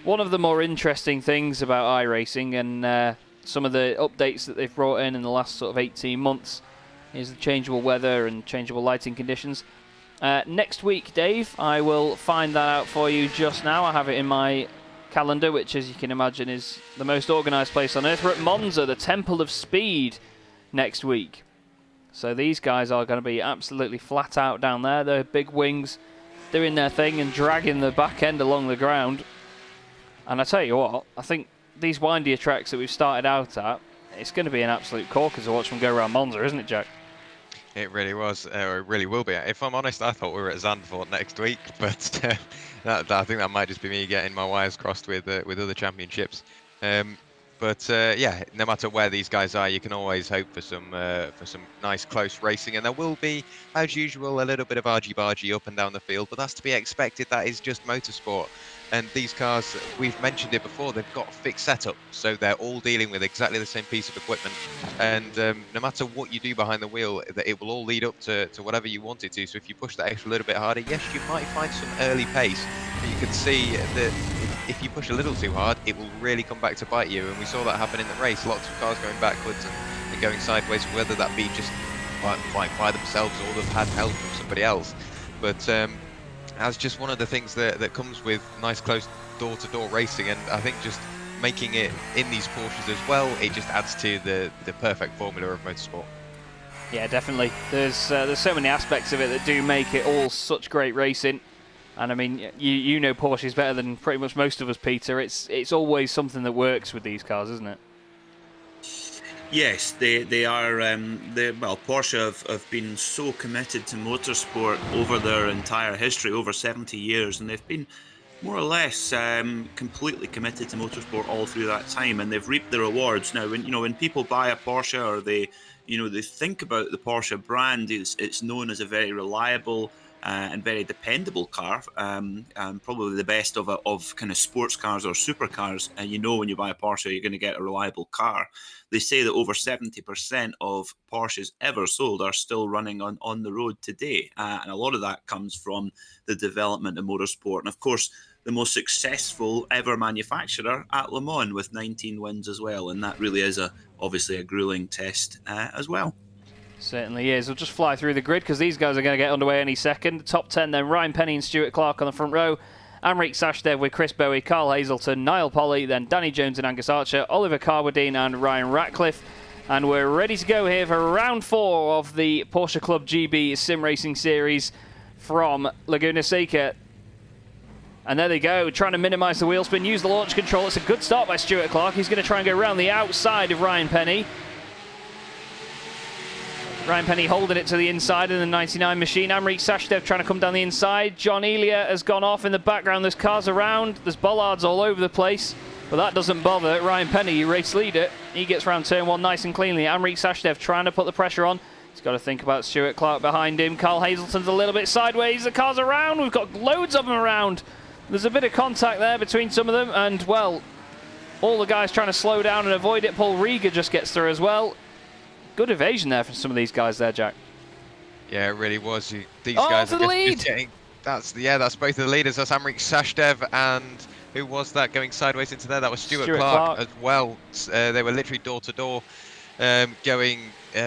one of the more interesting things about iRacing, and some of the updates that they've brought in the last sort of 18 months is the changeable weather and changeable lighting conditions. Next week, Dave, I will find that out for you just now. I have it in my calendar, which, as you can imagine, is the most organised place on earth. We're at Monza, the Temple of Speed, next week. So these guys are going to be absolutely flat out down there. Their big wings doing their thing and dragging the back end along the ground. And I tell you what, I think these windier tracks that we've started out at, it's going to be an absolute corker to watch them go around Monza, isn't it, Jack? It really was. It really will be. If I'm honest, I thought we were at Zandvoort next week, but I think that might just be me getting my wires crossed with other championships. Yeah, no matter where these guys are, you can always hope for some nice close racing, and there will be, as usual, a little bit of argy-bargy up and down the field, but that's to be expected. That is just motorsport. And these cars, we've mentioned it before, they've got fixed setup, so they're all dealing with exactly the same piece of equipment. And no matter what you do behind the wheel, it will all lead up to whatever you want it to. So if you push that extra little bit harder, yes, you might find some early pace, but you can see that if you push a little too hard, it will really come back to bite you. And we saw that happen in the race. Lots of cars going backwards and going sideways, whether that be just by themselves or they've had help from somebody else. But as just one of the things that comes with nice close door-to-door racing, and I think just making it in these Porsches as well, it just adds to the perfect formula of motorsport. Yeah, definitely. There's so many aspects of it that do make it all such great racing. And I mean, you know Porsches better than pretty much most of us, Peter. It's always something that works with these cars, isn't it? Yes, they are. Well, Porsche have been so committed to motorsport over their entire history, over 70 years, and they've been more or less completely committed to motorsport all through that time, and they've reaped the rewards. Now, when people buy a Porsche, or they think about the Porsche brand, it's known as a very reliable and very dependable car, probably the best of kind of sports cars or supercars. And when you buy a Porsche, you're going to get a reliable car. They say that over 70% of Porsches ever sold are still running on the road today, and a lot of that comes from the development of motorsport. And of course, the most successful ever manufacturer at Le Mans with 19 wins as well, and that really is obviously a grueling test as well. Certainly is. We'll just fly through the grid because these guys are going to get underway any second. The top 10 then, Ryan Penny and Stuart Clark on the front row. Amric Sashdev with Chris Bowie, Carl Hazelton, Niall Polly, then Danny Jones and Angus Archer, Oliver Carwadine and Ryan Ratcliffe. And we're ready to go here for round 4 of the Porsche Club GB Sim Racing Series from Laguna Seca. And there they go, trying to minimise the wheel spin, use the launch control. It's a good start by Stuart Clark. He's going to try and go around the outside of Ryan Penny. Ryan Penny holding it to the inside in the 99 machine. Amric Sashdev trying to come down the inside. John Elia has gone off in the background. There's cars around. There's bollards all over the place. But that doesn't bother Ryan Penny, race leader. He gets round turn 1 nice and cleanly. Amric Sashdev trying to put the pressure on. He's got to think about Stuart Clark behind him. Carl Hazelton's a little bit sideways. The cars around. We've got loads of them around. There's a bit of contact there between some of them. And, well, all the guys trying to slow down and avoid it. Paul Rieger just gets through as well. Good evasion there from some of these guys there, Jack. Yeah, it really was. These guys are just getting... That's both of the leaders. That's Amric Sashdev, and who was that going sideways into there? That was Stuart Clark as well. They were literally door-to-door going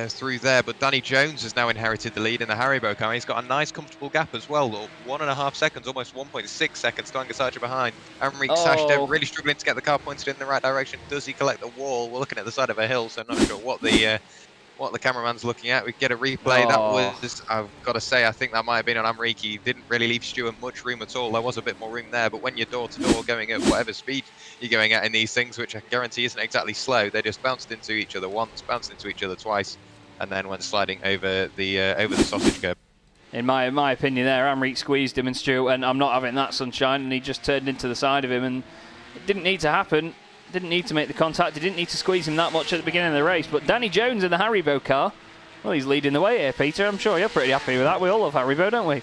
through there. But Danny Jones has now inherited the lead in the Haribo car. He's got a nice, comfortable gap as well. 1.5 seconds, almost 1.6 seconds to Angus Archer behind. Amric Sashdev really struggling to get the car pointed in the right direction. Does he collect the wall? We're looking at the side of a hill, so I'm not sure what the cameraman's looking at. We get a replay. That was, I've got to say, I think that might have been on Amric. He didn't really leave Stuart much room at all. There was a bit more room there, but when you're door-to-door going at whatever speed you're going at in these things, which I guarantee isn't exactly slow, they just bounced into each other once, bounced into each other twice, and then went sliding over the sausage curb. In my opinion there, Amric squeezed him and Stuart went, I'm not having that, sunshine, and he just turned into the side of him, and it didn't need to happen. didn't need to make the contact. He didn't need to squeeze him that much at the beginning of the race. But Danny Jones in the Haribo car, well, he's leading the way here, Peter. I'm sure you're pretty happy with that. We all love Haribo, don't we?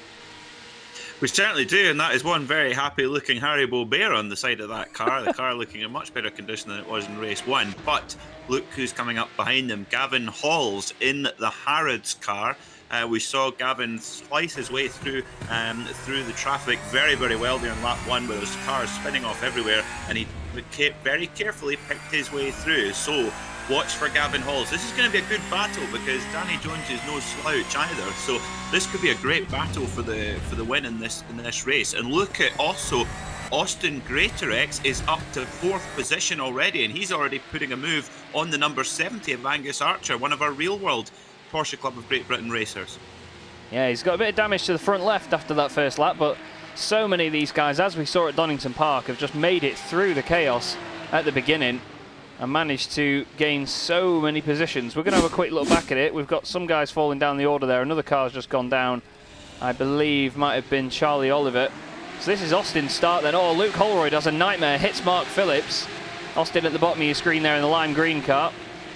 We certainly do, and that is one very happy-looking Haribo bear on the side of that car. The car looking in much better condition than it was in race 1. But look who's coming up behind him. Gavin Halls in the Harrods car. We saw Gavin slice his way through the traffic very, very well there in lap 1 with his cars spinning off everywhere, and he very carefully picked his way through. So watch for Gavin Halls. This is going to be a good battle because Danny Jones is no slouch either. So this could be a great battle for the win in this race. And look at also Austin Greatorex is up to 4th position already, and he's already putting a move on the number 70 of Angus Archer, one of our real world Porsche Club of Great Britain racers. Yeah, he's got a bit of damage to the front left after that first lap, but so many of these guys, as we saw at Donington Park, have just made it through the chaos at the beginning and managed to gain so many positions. We're going to have a quick look back at it. We've got some guys falling down the order there. Another car's just gone down. I believe might have been Charlie Oliver. So this is Austin's start then. Oh, Luke Holroyd has a nightmare. Hits Mark Phillips. Austin at the bottom of your screen there in the lime green car.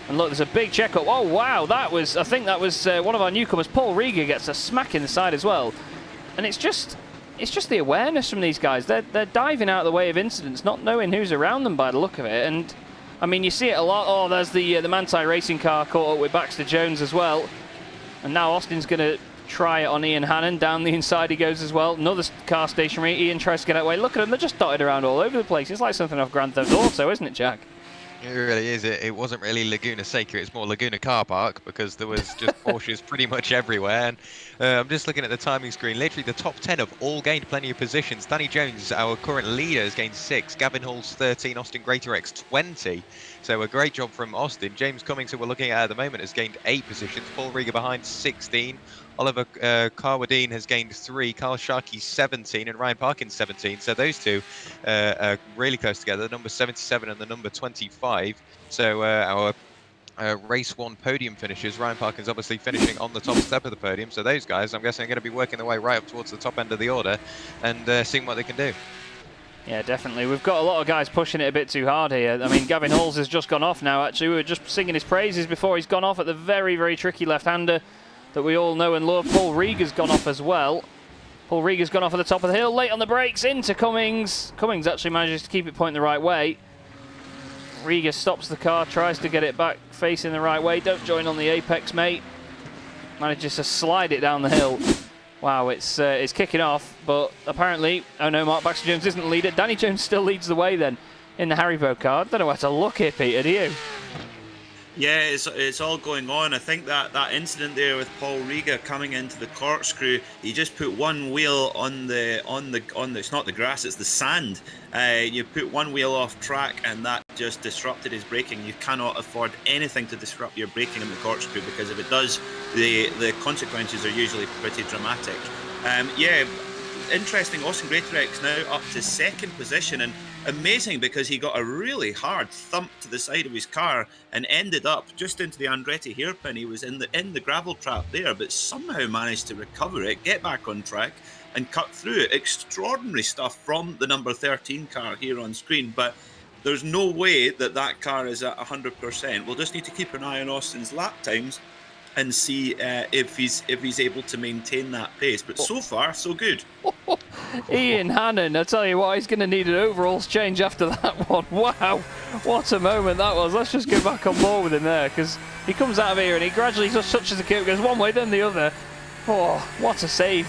And look, there's a big checkup. Oh, wow, I think that was one of our newcomers. Paul Rieger gets a smack in the side as well. And it's just the awareness from these guys. They're diving out of the way of incidents, not knowing who's around them by the look of it. And I mean, you see it a lot. Oh, there's the Manti Racing car caught up with Baxter Jones as well. And now Austin's going to try it on Ian Hannon. Down the inside he goes as well. Another car stationary. Ian tries to get away. Look at them. They're just dotted around all over the place. It's like something off Grand Theft Auto, isn't it, Jack? It really is. It wasn't really Laguna Seca, it's more Laguna Car Park because there was just Porsches pretty much everywhere. And I'm just looking at the timing screen. Literally the top 10 have all gained plenty of positions. Danny Jones, our current leader, has gained 6. Gavin Halls 13, Austin Greatorex 20. So a great job from Austin. James Cummings, who we're looking at the moment, has gained 8 positions. Paul Rieger behind 16. Oliver Carwadine has gained 3, Carl Sharkey 17, and Ryan Parkins 17. So those two are really close together, the number 77 and the number 25. So our race 1 podium finishers, Ryan Parkins obviously finishing on the top step of the podium. So those guys, I'm guessing, are going to be working their way right up towards the top end of the order and seeing what they can do. Yeah, definitely. We've got a lot of guys pushing it a bit too hard here. I mean, Gavin Halls has just gone off now, actually. We were just singing his praises before he's gone off at the very, very tricky left-hander that we all know and love. Paul Rieger's gone off as well. Paul Rieger's gone off at the top of the hill, late on the brakes, into Cummings. Cummings actually manages to keep it pointing the right way. Rieger stops the car, tries to get it back facing the right way. Don't join on the apex, mate. Manages to slide it down the hill. Wow, it's kicking off, but apparently, oh no, Mark Baxter Jones isn't the leader. Danny Jones still leads the way then in the Haribo car. Don't know where to look here, Peter, do you? Yeah, it's all going on. I think that incident there with Paul Rieger coming into the corkscrew, he just put one wheel on the it's not the grass, it's the sand. You put one wheel off track and that just disrupted his braking. You cannot afford anything to disrupt your braking in the corkscrew because if it does, the consequences are usually pretty dramatic. Yeah, interesting. Austin Greatorex now up to 2nd position, and amazing because he got a really hard thump to the side of his car and ended up just into the Andretti hairpin. He was in the gravel trap there, but somehow managed to recover it, get back on track and cut through it. Extraordinary stuff from the number 13 car here on screen, but there's no way that car is at 100%. We'll just need to keep an eye on Austin's lap times and see if he's able to maintain that pace. But so far, so good. Ian Hannon, I tell you what, he's going to need an overalls change after that one. Wow, what a moment that was. Let's just get back on board with him there, because he comes out of here and he gradually just touches the curb, goes one way then the other. Oh, what a save.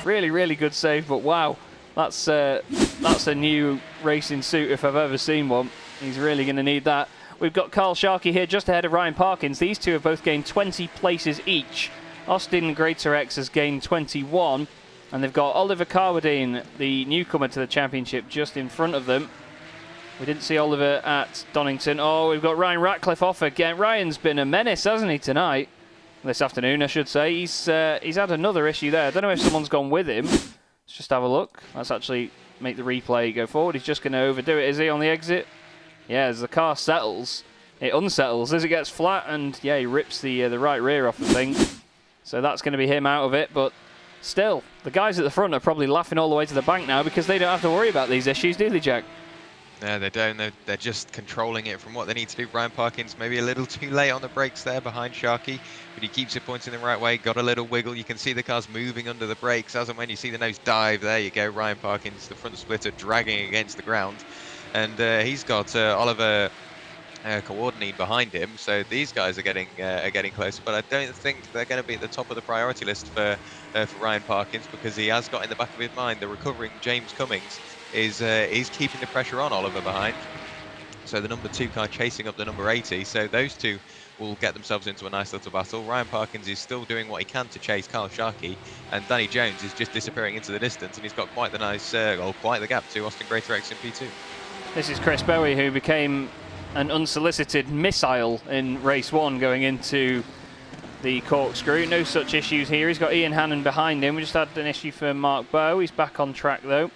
Really, really good save, but wow, that's a new racing suit if I've ever seen one. He's really going to need that. We've got Carl Sharkey here just ahead of Ryan Parkins. These two have both gained 20 places each. Austin Greatorex has gained 21. And they've got Oliver Carwadine, the newcomer to the championship, just in front of them. We didn't see Oliver at Donington. Oh, we've got Ryan Ratcliffe off again. Ryan's been a menace, hasn't he, tonight? This afternoon, I should say. He's had another issue there. I don't know if someone's gone with him. Let's just have a look. Let's actually make the replay go forward. He's just going to overdo it, is he, on the exit? Yeah, as the car settles, it unsettles as it gets flat, and yeah, he rips the right rear off the thing. So that's going to be him out of it, but still, the guys at the front are probably laughing all the way to the bank now because they don't have to worry about these issues, do they, Jack? No, they don't. They're just controlling it from what they need to do. Ryan Parkins maybe a little too late on the brakes there behind Sharky, but he keeps it pointing the right way. Got a little wiggle. You can see the cars moving under the brakes as and when you see the nose dive. There you go. Ryan Parkins, the front splitter dragging against the ground, and he's got Oliver coordinating behind him. So these guys are getting closer, but I don't think they're going to be at the top of the priority list for Ryan Parkins, because he has got in the back of his mind the recovering James Cummings is keeping the pressure on Oliver behind. So the number 2 car chasing up the number 80. So those two will get themselves into a nice little battle. Ryan Parkins is still doing what he can to chase Carl Sharkey, and Danny Jones is just disappearing into the distance, and he's got quite the nice, quite the gap to Austin Greatorex in P2. This is Chris Bowie, who became an unsolicited missile in race 1 going into the corkscrew. No such issues here. He's got Ian Hannon behind him. We just had an issue for Mark Bowe. He's back on track though.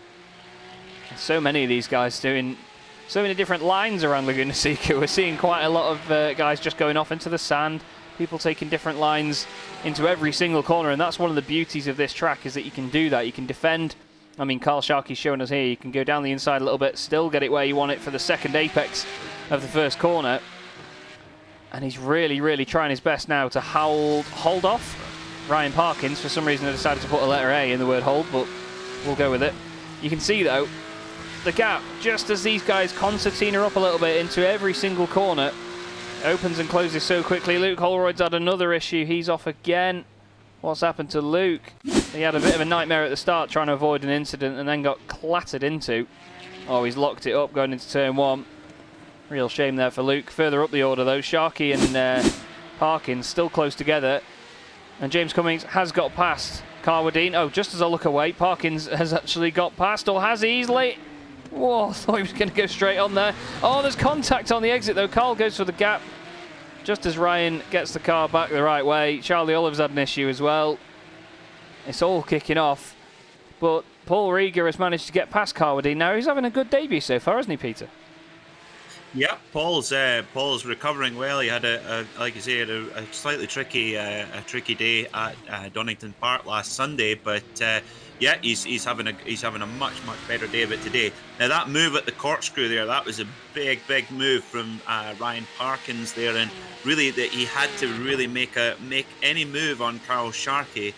So many of these guys doing so many different lines around Laguna Seca. We're seeing quite a lot of guys just going off into the sand, people taking different lines into every single corner, and that's one of the beauties of this track, is that you can do that. You can defend. I mean, Carl Sharkey's showing us here, you can go down the inside a little bit, still get it where you want it for the second apex of the first corner. And he's really, really trying his best now to hold off Ryan Parkins. For some reason I decided to put a letter A in the word hold, but we'll go with it. You can see though, the gap, just as these guys concertina up a little bit into every single corner, opens and closes so quickly. Luke Holroyd's had another issue. He's off again. What's happened to Luke? He had a bit of a nightmare at the start trying to avoid an incident and then got clattered into. Oh, he's locked it up going into turn 1. Real shame there for Luke. Further up the order though, Sharkey and Parkins still close together. And James Cummings has got past Carwadine. Oh, just as I look away, Parkins has actually got past, or has he easily? Whoa, I thought he was going to go straight on there. Oh, there's contact on the exit though. Carl goes for the gap just as Ryan gets the car back the right way. Charlie Oliver's had an issue as well. It's all kicking off. But Paul Rieger has managed to get past Carwadine. Now he's having a good debut so far, hasn't he, Peter? Yeah, Paul's recovering well. He had like you say, a slightly tricky day at Donington Park last Sunday, but yeah, he's having a much better day of it today. Now that move at the corkscrew there, that was a big move from Ryan Parkins there, and really that he had to really make any move on Carl Sharkey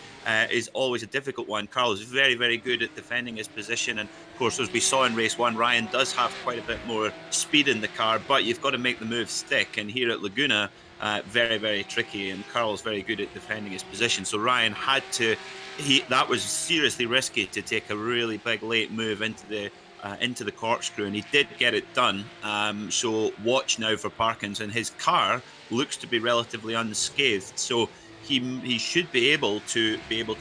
is always a difficult one. Carl is very good at defending his position, and of course, as we saw in race 1, Ryan does have quite a bit more speed in the car, but you've got to make the move stick, and here at Laguna, very tricky, and Carl's very good at defending his position, so Ryan had to, that was seriously risky to take a really big late move into the corkscrew, and he did get it done. So watch now for Parkins, and his car looks to be relatively unscathed, so he should be able to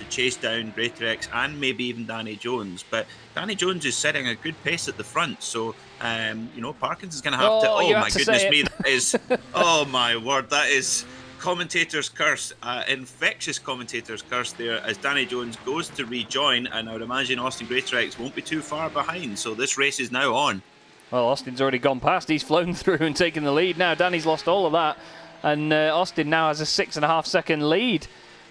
chase down Greatorex and maybe even Danny Jones. But Danny Jones is setting a good pace at the front, so Parkins is going to have to. Oh my goodness me, that is! Oh my word, that is commentator's curse, infectious commentator's curse there, as Danny Jones goes to rejoin, and I would imagine Austin Greatorex won't be too far behind. So this race is now on. Well, Austin's already gone past. He's flown through and taken the lead. Now Danny's lost all of that. And Austin now has a 6.5 second lead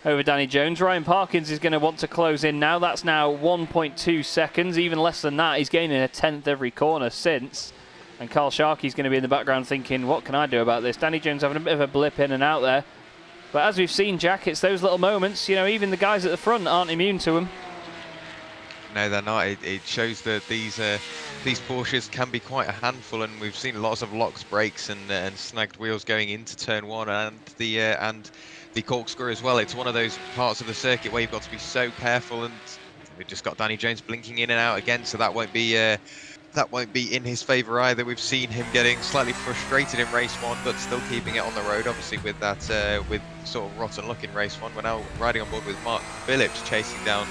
over Danny Jones. Ryan Parkins is going to want to close in now. That's now 1.2 seconds, even less than that. He's gaining a 10th every corner since. And Carl Sharkey's going to be in the background thinking, what can I do about this? Danny Jones having a bit of a blip in and out there. But as we've seen, Jack, it's those little moments. You know, even the guys at the front aren't immune to them. No, they're not. It shows that these Porsches can be quite a handful, and we've seen lots of locked brakes and snagged wheels going into turn 1 and the corkscrew as well. It's one of those parts of the circuit where you've got to be so careful, and we've just got Danny Jones blinking in and out again, so that won't be in his favour either. We've seen him getting slightly frustrated in race 1, but still keeping it on the road. Obviously, with that with sort of rotten luck in race 1, we're now riding on board with Mark Phillips chasing down.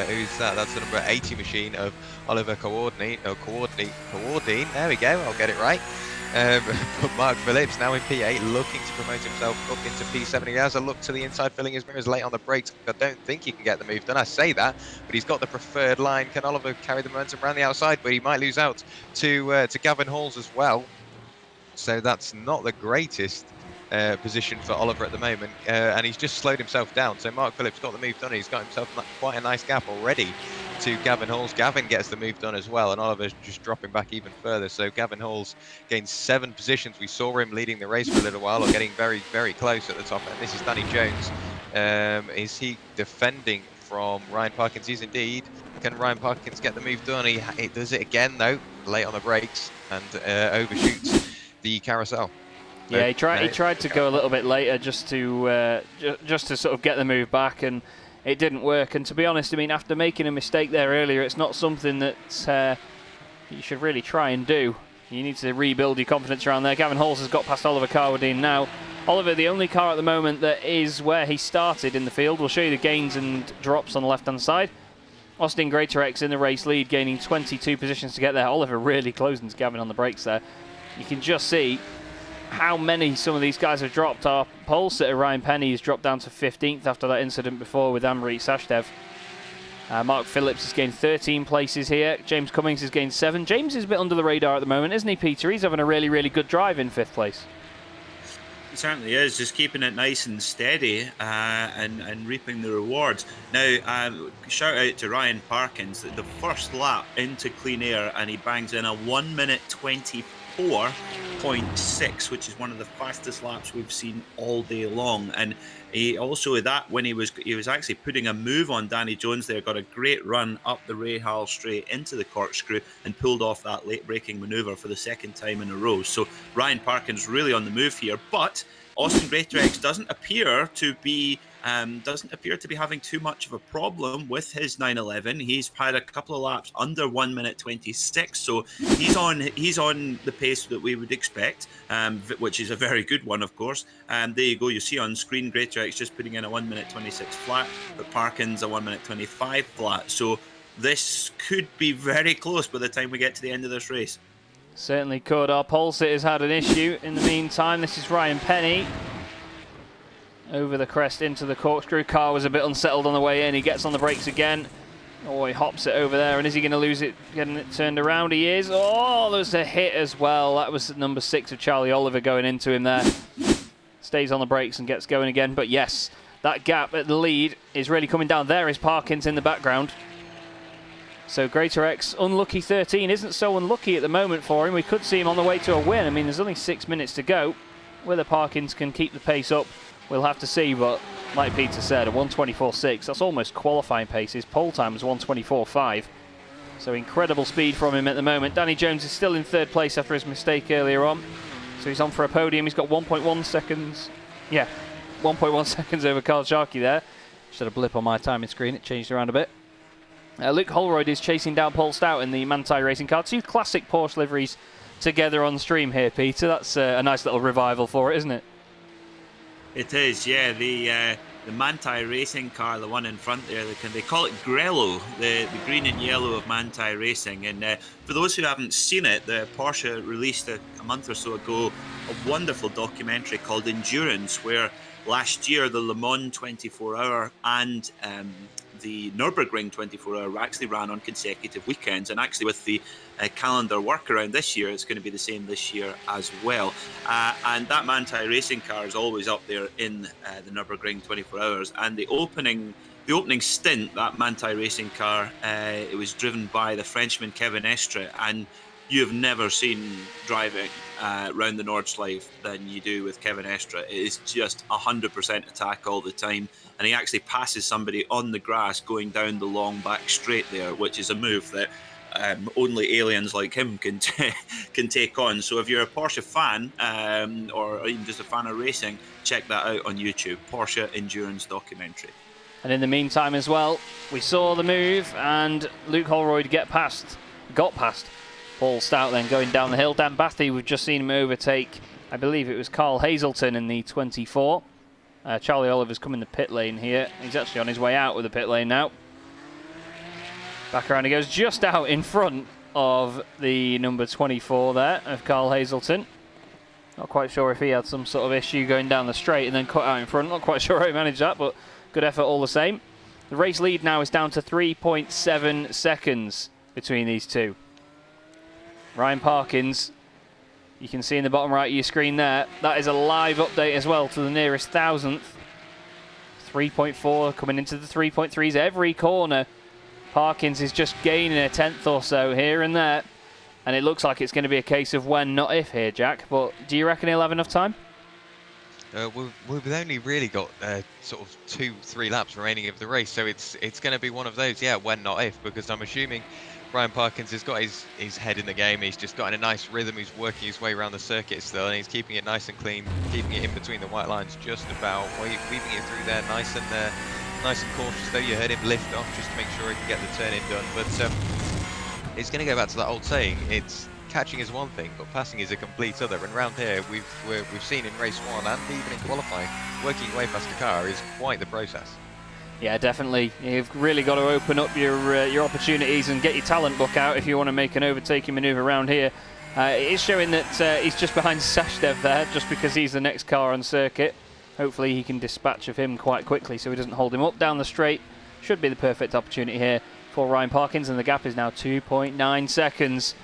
Who's that? That's the number 80 machine of Oliver Coordine. There we go, I'll get it right. But Mark Phillips now in P8, looking to promote himself up into P7. He has a look to the inside, filling his mirrors late on the brakes. I don't think he can get the move done. I say that, but he's got the preferred line. Can Oliver carry the momentum around the outside? But he might lose out to Gavin Halls as well. So that's not the greatest position for Oliver at the moment, and he's just slowed himself down. So Mark Phillips got the move done. He's got himself quite a nice gap already to Gavin Halls. Gavin gets the move done as well, and Oliver's just dropping back even further. So Gavin Halls gains 7 positions. We saw him leading the race for a little while, or getting very, very close at the top end. This is Danny Jones. Is he defending from Ryan Parkins? He's indeed. Can Ryan Parkins get the move done? He does it again though, late on the brakes, and overshoots the carousel. Yeah, he tried to go a little bit later just to sort of get the move back, and it didn't work. And to be honest, I mean, after making a mistake there earlier, it's not something that you should really try and do. You need to rebuild your confidence around there. Gavin Halls has got past Oliver Carwadine now. Oliver, the only car at the moment that is where he started in the field. We'll show you the gains and drops on the left-hand side. Austin Greatorex in the race lead, gaining 22 positions to get there. Oliver really closing to Gavin on the brakes there. You can just see how many some of these guys have dropped. Our pole sitter Ryan Penny has dropped down to 15th after that incident before with Amrit Sashdev. Mark Phillips has gained 13 places here. James Cummings has gained 7. James is a bit under the radar at the moment, isn't he, Peter? He's having a really, really good drive in 5th place. He certainly is, just keeping it nice and steady and reaping the rewards. Now, shout out to Ryan Parkins, the first lap into clean air, and he bangs in a 1 minute 24.6, which is one of the fastest laps we've seen all day long. And he also, when he was actually putting a move on Danny Jones there, got a great run up the Rahal straight into the corkscrew and pulled off that late braking manoeuvre for the 2nd time in a row. So Ryan Parkins really on the move here, but Austin Greatorex doesn't appear to be having too much of a problem with his 911. He's had a couple of laps under 1 minute 26, so he's on the pace that we would expect, which is a very good one, of course. And there you go. You see on screen Greatorex just putting in a 1 minute 26 flat, but Parkins a 1 minute 25 flat. So this could be very close by the time we get to the end of this race. Certainly could. Our pole sitter's had an issue in the meantime. This is Ryan Penny. Over the crest into the corkscrew. Car was a bit unsettled on the way in. He gets on the brakes again. Oh, he hops it over there. And is he going to lose it, getting it turned around? He is. Oh, there's a hit as well. That was number 6 of Charlie Oliver going into him there. Stays on the brakes and gets going again. But yes, that gap at the lead is really coming down. There is Parkins in the background. So Greatorex, unlucky 13, isn't so unlucky at the moment for him. We could see him on the way to a win. I mean, there's only 6 minutes to go. Whether Parkins can keep the pace up, we'll have to see, but like Peter said, a 1:24.6, that's almost qualifying pace. His pole time was 1:24.5. So incredible speed from him at the moment. Danny Jones is still in 3rd place after his mistake earlier on. So he's on for a podium. He's got 1.1 seconds. Yeah, 1.1 seconds over Carl Sharkey there. Just had a blip on my timing screen. It changed around a bit. Luke Holroyd is chasing down Paul Stout in the Manthey racing car. 2 classic Porsche liveries together on stream here, Peter. That's a nice little revival for it, isn't it? It is, yeah. The Manthey racing car, the one in front there, they call it Grello, the green and yellow of Manthey Racing. And for those who haven't seen it, the Porsche released a month or so ago a wonderful documentary called Endurance, where last year the Le Mans 24-hour and the Nürburgring 24-hour actually ran on consecutive weekends, and actually with the calendar workaround this year, it's going to be the same this year as well. And that Manthey racing car is always up there in the Nürburgring 24 hours. And the opening stint, that Manthey racing car, it was driven by the Frenchman Kevin Estre, and you have never seen driving round the Nordschleife than you do with Kevin Estre. It is just 100% attack all the time, and he actually passes somebody on the grass going down the long back straight there, which is a move that only aliens like him can take on. So if you're a Porsche fan or even just a fan of racing, check that out on YouTube, Porsche Endurance documentary. And in the meantime as well, we saw the move and Luke Holroyd got past Paul Stout then going down the hill. Dan Bathy, we've just seen him overtake, I believe it was Carl Hazelton in the 24. Charlie Oliver's come in the pit lane here. He's actually on his way out with the pit lane now. Back around he goes, just out in front of the number 24 there of Carl Hazelton. Not quite sure if he had some sort of issue going down the straight and then cut out in front. Not quite sure how he managed that, but good effort all the same. The race lead now is down to 3.7 seconds between these two. Ryan Parkins You can see in the bottom right of your screen there, that is a live update as well to the nearest thousandth. 3.4 coming into the 3.3s every corner. Parkins is just gaining a tenth or so here and there. And it looks like it's going to be a case of when, not if here, Jack. But do you reckon he'll have enough time? We've only really got sort of 2-3 laps remaining of the race. So it's going to be one of those, yeah, when, not if. Because I'm assuming Ryan Parkins has got his head in the game. He's just got in a nice rhythm. He's working his way around the circuit still. And he's keeping it nice and clean. Keeping it in between the white lines just about. Weaving it through there nice and cautious though. You heard him lift off just to make sure he can get the turn-in done. But it's going to go back to that old saying, it's catching is one thing, but passing is a complete other. And round here, we've seen in race 1 and even in qualifying, working your way past a car is quite the process. Yeah, definitely. You've really got to open up your opportunities and get your talent book out if you want to make an overtaking manoeuvre around here. It is showing that he's just behind Sashdev there, just because he's the next car on circuit. Hopefully he can dispatch of him quite quickly so he doesn't hold him up down the straight. Should be the perfect opportunity here for Ryan Parkins, and the gap is now 2.9 seconds.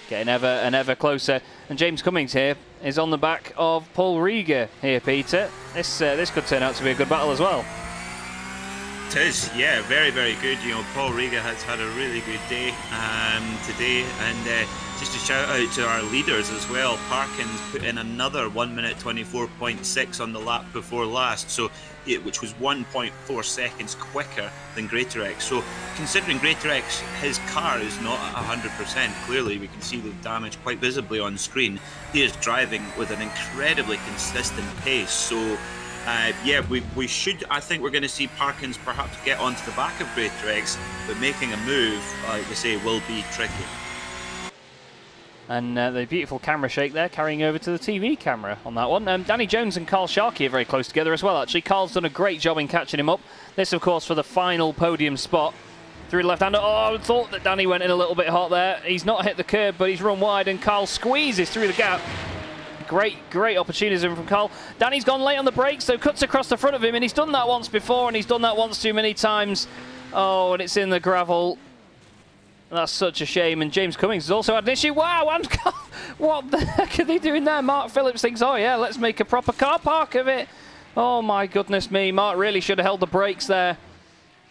Getting ever and ever closer. And James Cummings here is on the back of Paul Rieger here, Peter. This could turn out to be a good battle as well. It is, yeah, very, very good. You know, Paul Rieger has had a really good day today, and just a shout out to our leaders as well. Parkins put in another 1 minute 24.6 on the lap before last, which was 1.4 seconds quicker than Greatorex. So considering Greatorex, his car is not at 100%. Clearly, we can see the damage quite visibly on screen. He is driving with an incredibly consistent pace. So yeah, we should. I think we're going to see Parkins perhaps get onto the back of Greatorex, but making a move, like we say, will be tricky. And the beautiful camera shake there, carrying over to the TV camera on that one. Danny Jones and Carl Sharkey are very close together as well, actually. Carl's done a great job in catching him up. This, of course, for the final podium spot. Through the left-hander. Oh, I thought that Danny went in a little bit hot there. He's not hit the curb, but he's run wide, and Carl squeezes through the gap. Great opportunism from Carl. Danny's gone late on the brakes, so cuts across the front of him, and he's done that once before, and he's done that once too many times. Oh, and it's in the gravel. That's such a shame. And James Cummings has also had an issue. Wow, and what the heck are they doing there? Mark Phillips thinks, oh yeah, let's make a proper car park of it. Oh my goodness me. Mark really should have held the brakes there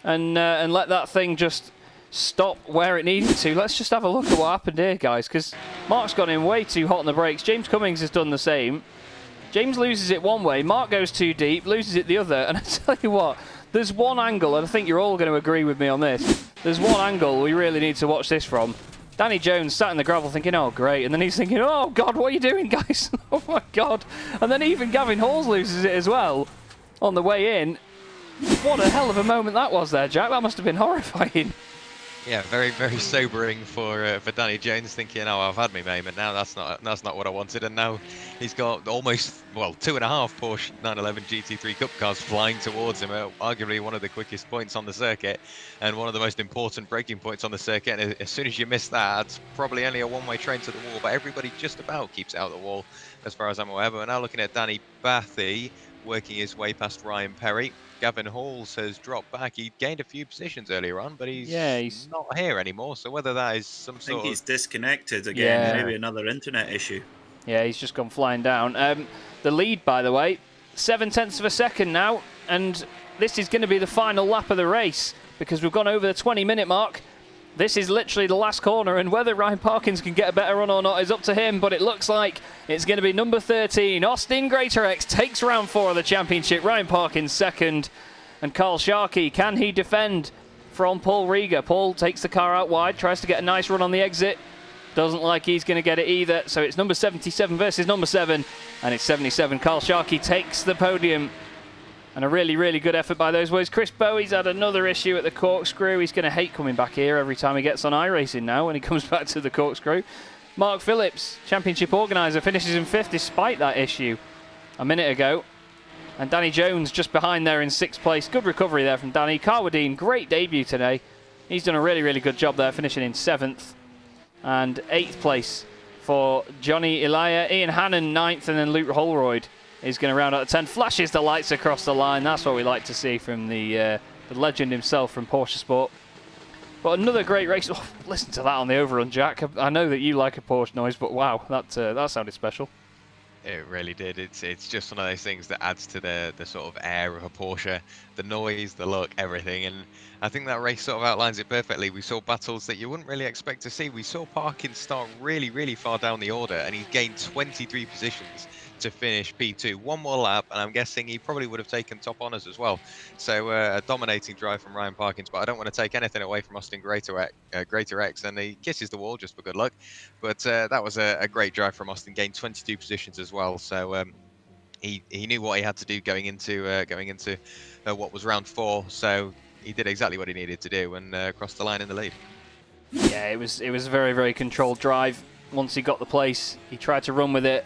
and let that thing just stop where it needed to. Let's just have a look at what happened here, guys, because Mark's gone in way too hot on the brakes. James Cummings has done the same. James loses it one way. Mark goes too deep, loses it the other. And I tell you what, there's one angle, and I think you're all going to agree with me on this. There's one angle we really need to watch this from. Danny Jones sat in the gravel thinking, oh, great. And then he's thinking, oh, God, what are you doing, guys? Oh, my God. And then even Gavin Halls loses it as well on the way in. What a hell of a moment that was there, Jack. That must have been horrifying. Yeah, very, very sobering for Danny Jones, thinking, oh, I've had my moment now. That's not what I wanted. And now he's got almost, well, 2.5 Porsche 911 GT3 Cup cars flying towards him. Arguably one of the quickest points on the circuit and one of the most important braking points on the circuit. And as soon as you miss that, it's probably only a one-way train to the wall. But everybody just about keeps it out the wall, as far as I'm aware. But we're now looking at Danny Bathy working his way past Ryan Perry. Gavin Halls has dropped back. He gained a few positions earlier on, but he's not here anymore. So whether that is some sort of... I think he's disconnected again. Yeah. Maybe another internet issue. Yeah, he's just gone flying down. The lead, by the way, 0.7 of a second now, and this is going to be the final lap of the race because we've gone over the 20-minute mark. This is literally the last corner, and whether Ryan Parkins can get a better run or not is up to him, but it looks like it's going to be number 13. Austin Greatorex takes round 4 of the championship. Ryan Parkins second, and Carl Sharkey, can he defend from Paul Rieger? Paul takes the car out wide, tries to get a nice run on the exit. Doesn't like he's going to get it either, so it's number 77 versus number 7, and it's 77. Carl Sharkey takes the podium. And a really, really good effort by those boys. Chris Bowie's had another issue at the corkscrew. He's going to hate coming back here every time he gets on iRacing now when he comes back to the corkscrew. Mark Phillips, championship organiser, finishes in 5th despite that issue a minute ago. And Danny Jones just behind there in 6th place. Good recovery there from Danny. Carwadine, great debut today. He's done a really, really good job there, finishing in 7th. And 8th place for Johnny Elia. Ian Hannon 9th, and then Luke Holroyd is going to round out the 10. Flashes the lights across the line. That's what we like to see from the legend himself from Porsche Sport. But another great race. Oh, listen to that on the overrun, Jack. I know that you like a Porsche noise, but wow, that sounded special. It really did. It's just one of those things that adds to the sort of air of a Porsche, the noise, the look, everything. And I think that race sort of outlines it perfectly. We saw battles that you wouldn't really expect to see. We saw Parkin start really, really far down the order, and he gained 23 positions to finish P2. One more lap, and I'm guessing he probably would have taken top honours as well. So a dominating drive from Ryan Parkins, but I don't want to take anything away from Austin Greater X, and he kisses the wall just for good luck. But that was a great drive from Austin, gained 22 positions as well. So he knew what he had to do going into what was round 4. So he did exactly what he needed to do and crossed the line in the lead. Yeah, it was a very, very controlled drive. Once he got the place, he tried to run with it,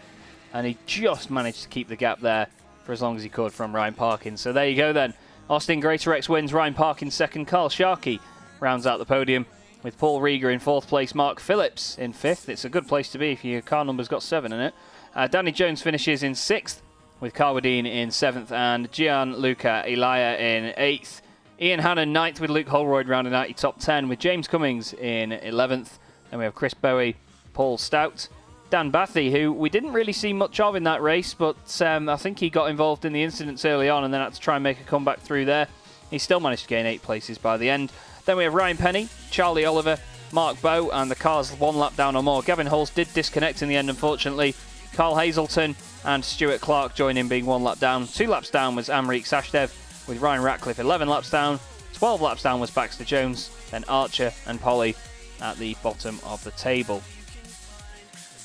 and he just managed to keep the gap there for as long as he could from Ryan Parkins. So there you go then. Austin Greater X wins, Ryan Parkins second, Carl Sharkey rounds out the podium with Paul Rieger in 4th place, Mark Phillips in 5th. It's a good place to be if your car number's got 7 in it. Danny Jones finishes in 6th with Carwadine in 7th and Gianluca Elia in 8th. Ian Hannon 9th with Luke Holroyd rounding out your top 10 with James Cummings in 11th. Then we have Chris Bowie, Paul Stout, Dan Bathy, who we didn't really see much of in that race, but I think he got involved in the incidents early on and then had to try and make a comeback through there. He still managed to gain 8 places by the end. Then we have Ryan Penny, Charlie Oliver, Mark Bowe, and the cars 1 lap down or more. Gavin Halls did disconnect in the end, unfortunately. Carl Hazelton and Stuart Clark join in being 1 lap down. 2 laps down was Amrik Sashdev, with Ryan Ratcliffe 11 laps down. 12 laps down was Baxter Jones, then Archer and Polly at the bottom of the table.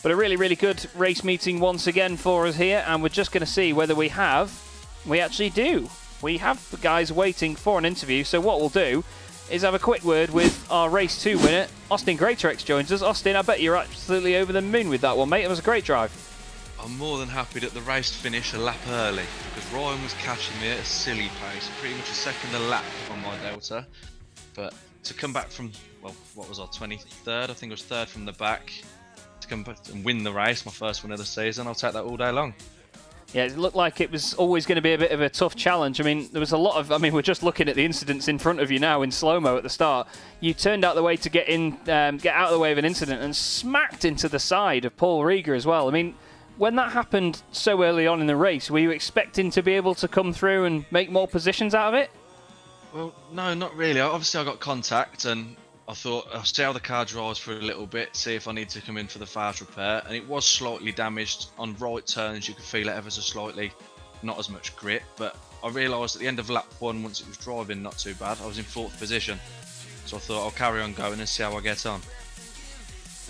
But a really, really good race meeting once again for us here, and we're just going to see whether we actually do. We have the guys waiting for an interview, so what we'll do is have a quick word with our race 2 winner. Austin Greater X joins us. Austin, I bet you're absolutely over the moon with that one, mate. It was a great drive. I'm more than happy that the race finished a lap early because Ryan was catching me at a silly pace, pretty much a second a lap on my Delta. But to come back from, well, what was our 23rd? I think it was 3rd from the back. To come back and win the race, my first win of the season, I'll take that all day long. Yeah, it looked like it was always going to be a bit of a tough challenge. I mean, there was a lot of... we're just looking at the incidents in front of you now in slow-mo at the start. You turned out the way to get out of the way of an incident and smacked into the side of Paul Rieger as well. I mean, when that happened so early on in the race, were you expecting to be able to come through and make more positions out of it? Well, no, not really. Obviously, I got contact and I thought I'll see how the car drives for a little bit, see if I need to come in for the fast repair. And it was slightly damaged on right turns. You could feel it ever so slightly, not as much grip. But I realised at the end of lap 1, once it was driving not too bad, I was in 4th position. So I thought I'll carry on going and see how I get on.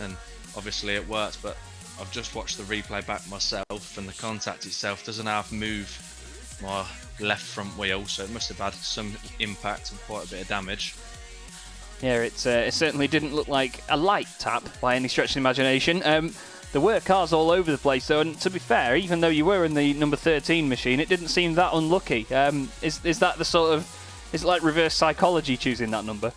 And obviously it worked, but I've just watched the replay back myself, and the contact itself doesn't half move my left front wheel, so it must have had some impact and quite a bit of damage. Yeah, it certainly didn't look like a light tap by any stretch of the imagination. There were cars all over the place, though, and to be fair, even though you were in the number 13 machine, it didn't seem that unlucky. Is that the sort of... Is it like reverse psychology choosing that number?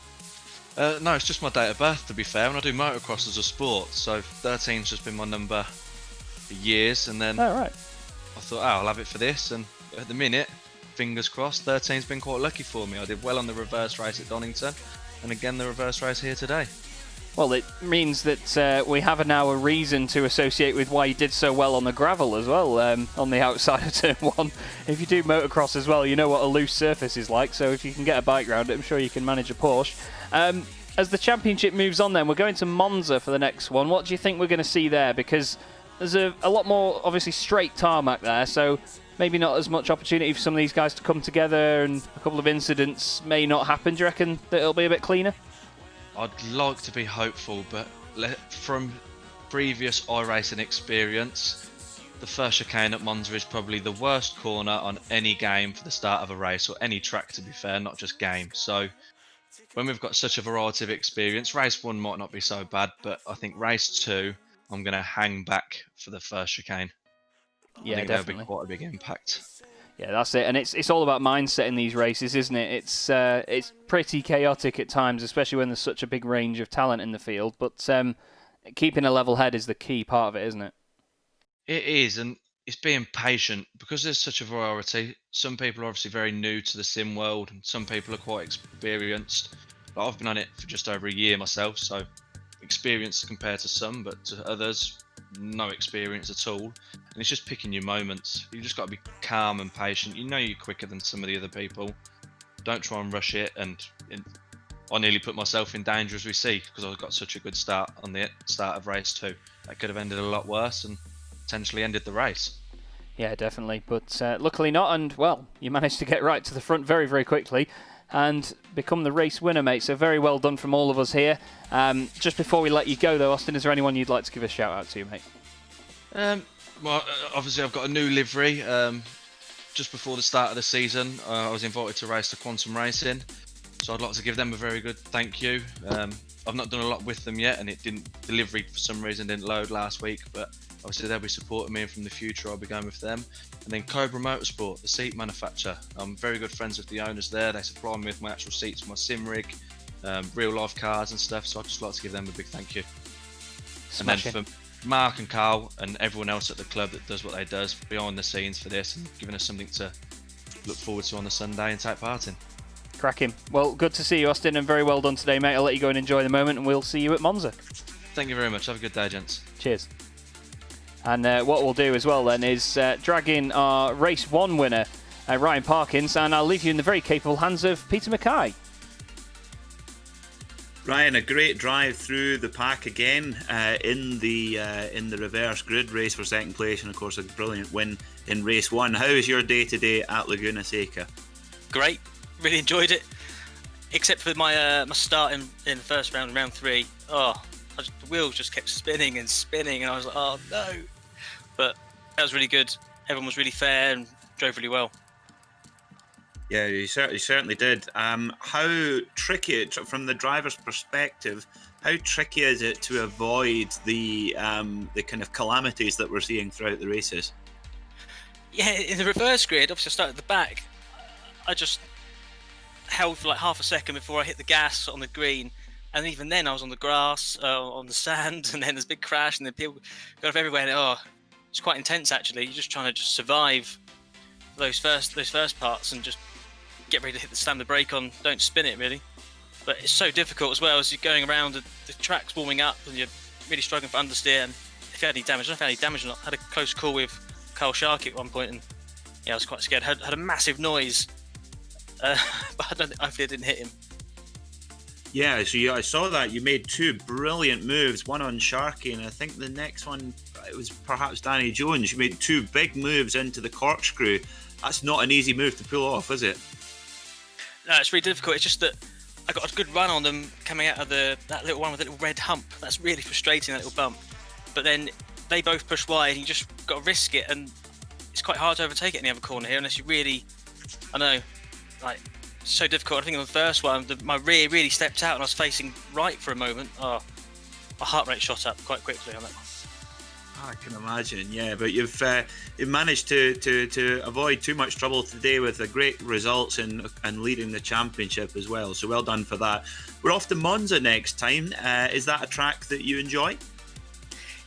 No, it's just my date of birth, to be fair, and I do motocross as a sport, so 13's just been my number for years, and then right. I thought, I'll have it for this, and at the minute, fingers crossed, 13's been quite lucky for me. I did well on the reverse race at Donington, and again the reverse race here today. Well, it means that we have now a reason to associate with why you did so well on the gravel as well, on the outside of turn 1. If you do motocross as well, you know what a loose surface is like, so if you can get a bike round it, I'm sure you can manage a Porsche. As the championship moves on then, we're going to Monza for the next one. What do you think we're going to see there? Because there's a lot more, obviously, straight tarmac there, so maybe not as much opportunity for some of these guys to come together, and a couple of incidents may not happen. Do you reckon that it'll be a bit cleaner? I'd like to be hopeful, but from previous iRacing experience, the first chicane at Monza is probably the worst corner on any game for the start of a race, or any track to be fair, not just game. So when we've got such a variety of experience, race 1 might not be so bad, but I think race 2, I'm going to hang back for the first chicane. Yeah, I think definitely. There'll be quite a big impact. Yeah, that's it, and it's all about mindset in these races, isn't it? It's pretty chaotic at times, especially when there's such a big range of talent in the field. But keeping a level head is the key part of it, isn't it? It is, and it's being patient because there's such a variety. Some people are obviously very new to the sim world, and some people are quite experienced. But I've been on it for just over a year myself, so experience compared to some, but to others, no experience at all. And it's just picking your moments. You just got to be calm and patient. You know you're quicker than some of the other people. Don't try and rush it. And I nearly put myself in danger, as we see, because I got such a good start on the start of race 2. That could have ended a lot worse and potentially ended the race. Yeah, definitely. But luckily not. And, well, you managed to get right to the front very, very quickly and become the race winner, mate. So very well done from all of us here. Just before we let you go, though, Austin, is there anyone you'd like to give a shout-out to, mate? Well, obviously I've got a new livery. Just before the start of the season, I was invited to race the Quantum Racing. So I'd like to give them a very good thank you. I've not done a lot with them yet, and the livery for some reason didn't load last week, but obviously they'll be supporting me, and from the future I'll be going with them. And then Cobra Motorsport, the seat manufacturer. I'm very good friends with the owners there. They supply me with my actual seats for my sim rig, real life cars and stuff, so I'd just like to give them a big thank you. Smashing. And then for Mark and Carl and everyone else at the club that does what they does behind the scenes for this and giving us something to look forward to on the Sunday and take part in. Cracking. Well, good to see you, Austin, and very well done today, mate. I'll let you go and enjoy the moment, and we'll see you at Monza. Thank you very much. Have a good day, gents. Cheers. And what we'll do as well then is drag in our Race 1 winner, Ryan Parkins, and I'll leave you in the very capable hands of Peter MacKay. Ryan, a great drive through the pack again in the reverse grid race for second place, and of course a brilliant win in race 1. How was your day today at Laguna Seca? Great, really enjoyed it. Except for my my start in the first round, round 3. The wheels just kept spinning and spinning, and I was like, oh no. But that was really good. Everyone was really fair and drove really well. Yeah, you certainly did. How tricky, from the driver's perspective, how tricky is it to avoid the kind of calamities that we're seeing throughout the races? Yeah, in the reverse grid, obviously I started at the back. I just held for like half a second before I hit the gas on the green. And even then I was on the grass, on the sand, and then there's a big crash, and then people got off everywhere. And it's quite intense actually. You're just trying to just survive those first parts and just get ready to slam the brake on, don't spin it really. But it's so difficult as well as you're going around, the track's warming up and you're really struggling for understeer. And if you had any damage, I don't know if you had any damage or not. I had a close call with Carl Sharkey at one point, and yeah, I was quite scared. Had a massive noise, but hopefully I didn't hit him. Yeah, so I saw that you made 2 brilliant moves, one on Sharkey, and I think the next one, it was perhaps Danny Jones. You made 2 big moves into the corkscrew. That's not an easy move to pull off, is it? No, it's really difficult. It's just that I got a good run on them coming out of that little one with a little red hump. That's really frustrating, that little bump. But then they both push wide, and you just got to risk it, and it's quite hard to overtake it in the other corner here unless you really, so difficult. I think on the first one, my rear really stepped out and I was facing right for a moment. My heart rate shot up quite quickly on that one. I can imagine, yeah. But you've managed to avoid too much trouble today with the great results and leading the championship as well. So well done for that. We're off to Monza next time. Is that a track that you enjoy?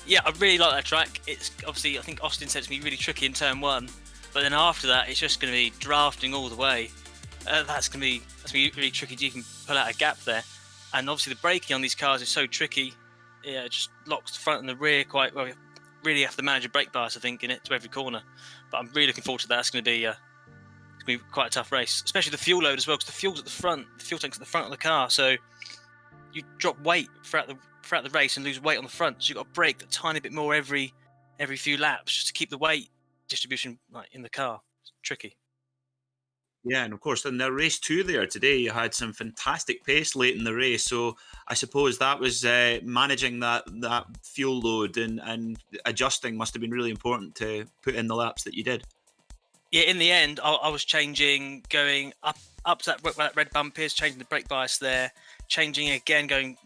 Yeah, I really like that track. It's obviously, I think Austin said it's going to be really tricky in turn 1. But then after that, it's just going to be drafting all the way. That's going to be really tricky to even pull out a gap there. And obviously the braking on these cars is so tricky. Yeah, it just locks the front and the rear quite well. You really have to manage a brake bias, I think, in it to every corner. But I'm really looking forward to that. It's going to be quite a tough race, especially the fuel load as well, because the fuel's at the front. The fuel tank's at the front of the car, so you drop weight throughout the race and lose weight on the front. So you've got to brake a tiny bit more every few laps just to keep the weight distribution in the car. It's tricky. Yeah, and of course, in the race 2 there today, you had some fantastic pace late in the race. So I suppose that was managing that fuel load and adjusting must have been really important to put in the laps that you did. Yeah, in the end, I was changing, going up to that red bump is, changing the brake bias there, changing again, going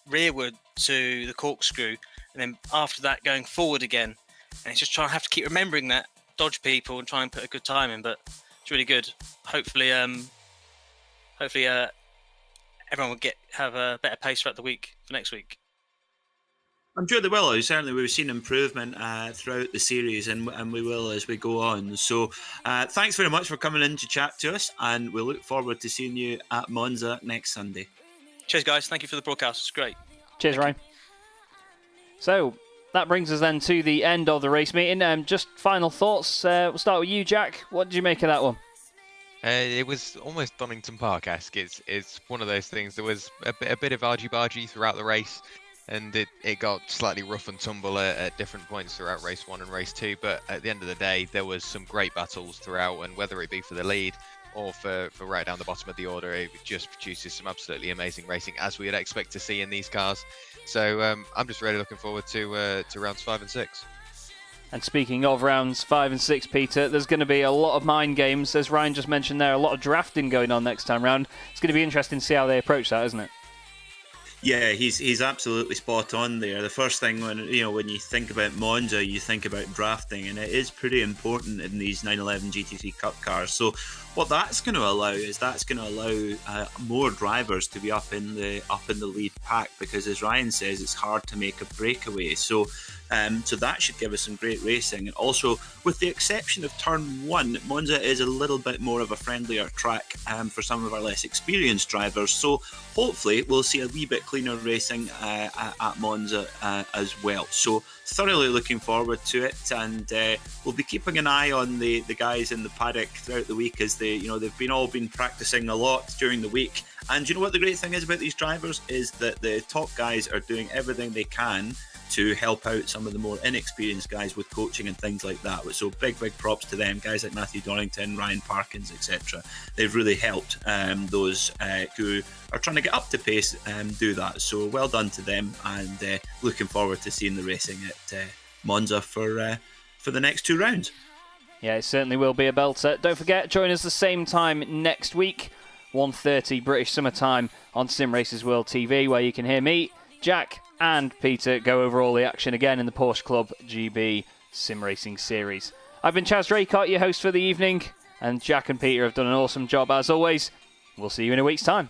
rearward to the corkscrew, and then after that, going forward again. And it's just trying to have to keep remembering that, dodge people and try and put a good time in, but it's really good. Hopefully, everyone will have a better pace throughout the week for next week. I'm sure they will. Certainly, we've seen improvement throughout the series, and we will as we go on. So, thanks very much for coming in to chat to us, and we look forward to seeing you at Monza next Sunday. Cheers, guys. Thank you for the broadcast. It's great. Cheers, Ryan. So that brings us then to the end of the race meeting. Just final thoughts. We'll start with you, Jack. What did you make of that one? It was almost Donington Park-esque. It's one of those things. There was a bit of argy-bargy throughout the race, and it got slightly rough and tumble at different points throughout race 1 and race 2. But at the end of the day, there was some great battles throughout, and whether it be for the lead or for right down the bottom of the order, it just produces some absolutely amazing racing, as we would expect to see in these cars. So I'm just really looking forward to rounds 5 and 6. And speaking of rounds 5 and 6, Peter, there's going to be a lot of mind games, as Ryan just mentioned there, a lot of drafting going on next time round. It's going to be interesting to see how they approach that, isn't it? Yeah, he's absolutely spot on there. The first thing when you think about Monza, you think about drafting, and it is pretty important in these 911 GT3 Cup cars. So what that's going to allow is more drivers to be up in the lead pack, because as Ryan says, it's hard to make a breakaway. So that should give us some great racing. And also, with the exception of turn 1, Monza is a little bit more of a friendlier track for some of our less experienced drivers. So hopefully we'll see a wee bit cleaner racing at Monza as well. So thoroughly looking forward to it, and we'll be keeping an eye on the guys in the paddock throughout the week, as they've all been practicing a lot during the week. And you know what the great thing is about these drivers is that the top guys are doing everything they can to help out some of the more inexperienced guys with coaching and things like that. So big props to them, guys like Matthew Donington, Ryan Parkins, etc. They've really helped those who are trying to get up to pace do that. So well done to them, and looking forward to seeing the racing at Monza for the next 2 rounds. Yeah, it certainly will be a belter. Don't forget, join us the same time next week, 1:30 British Summer Time on Simracersworld TV, where you can hear me, Jack and Peter go over all the action again in the Porsche Club GB Sim Racing Series. I've been Chaz Draycott, your host for the evening, and Jack and Peter have done an awesome job as always. We'll see you in a week's time.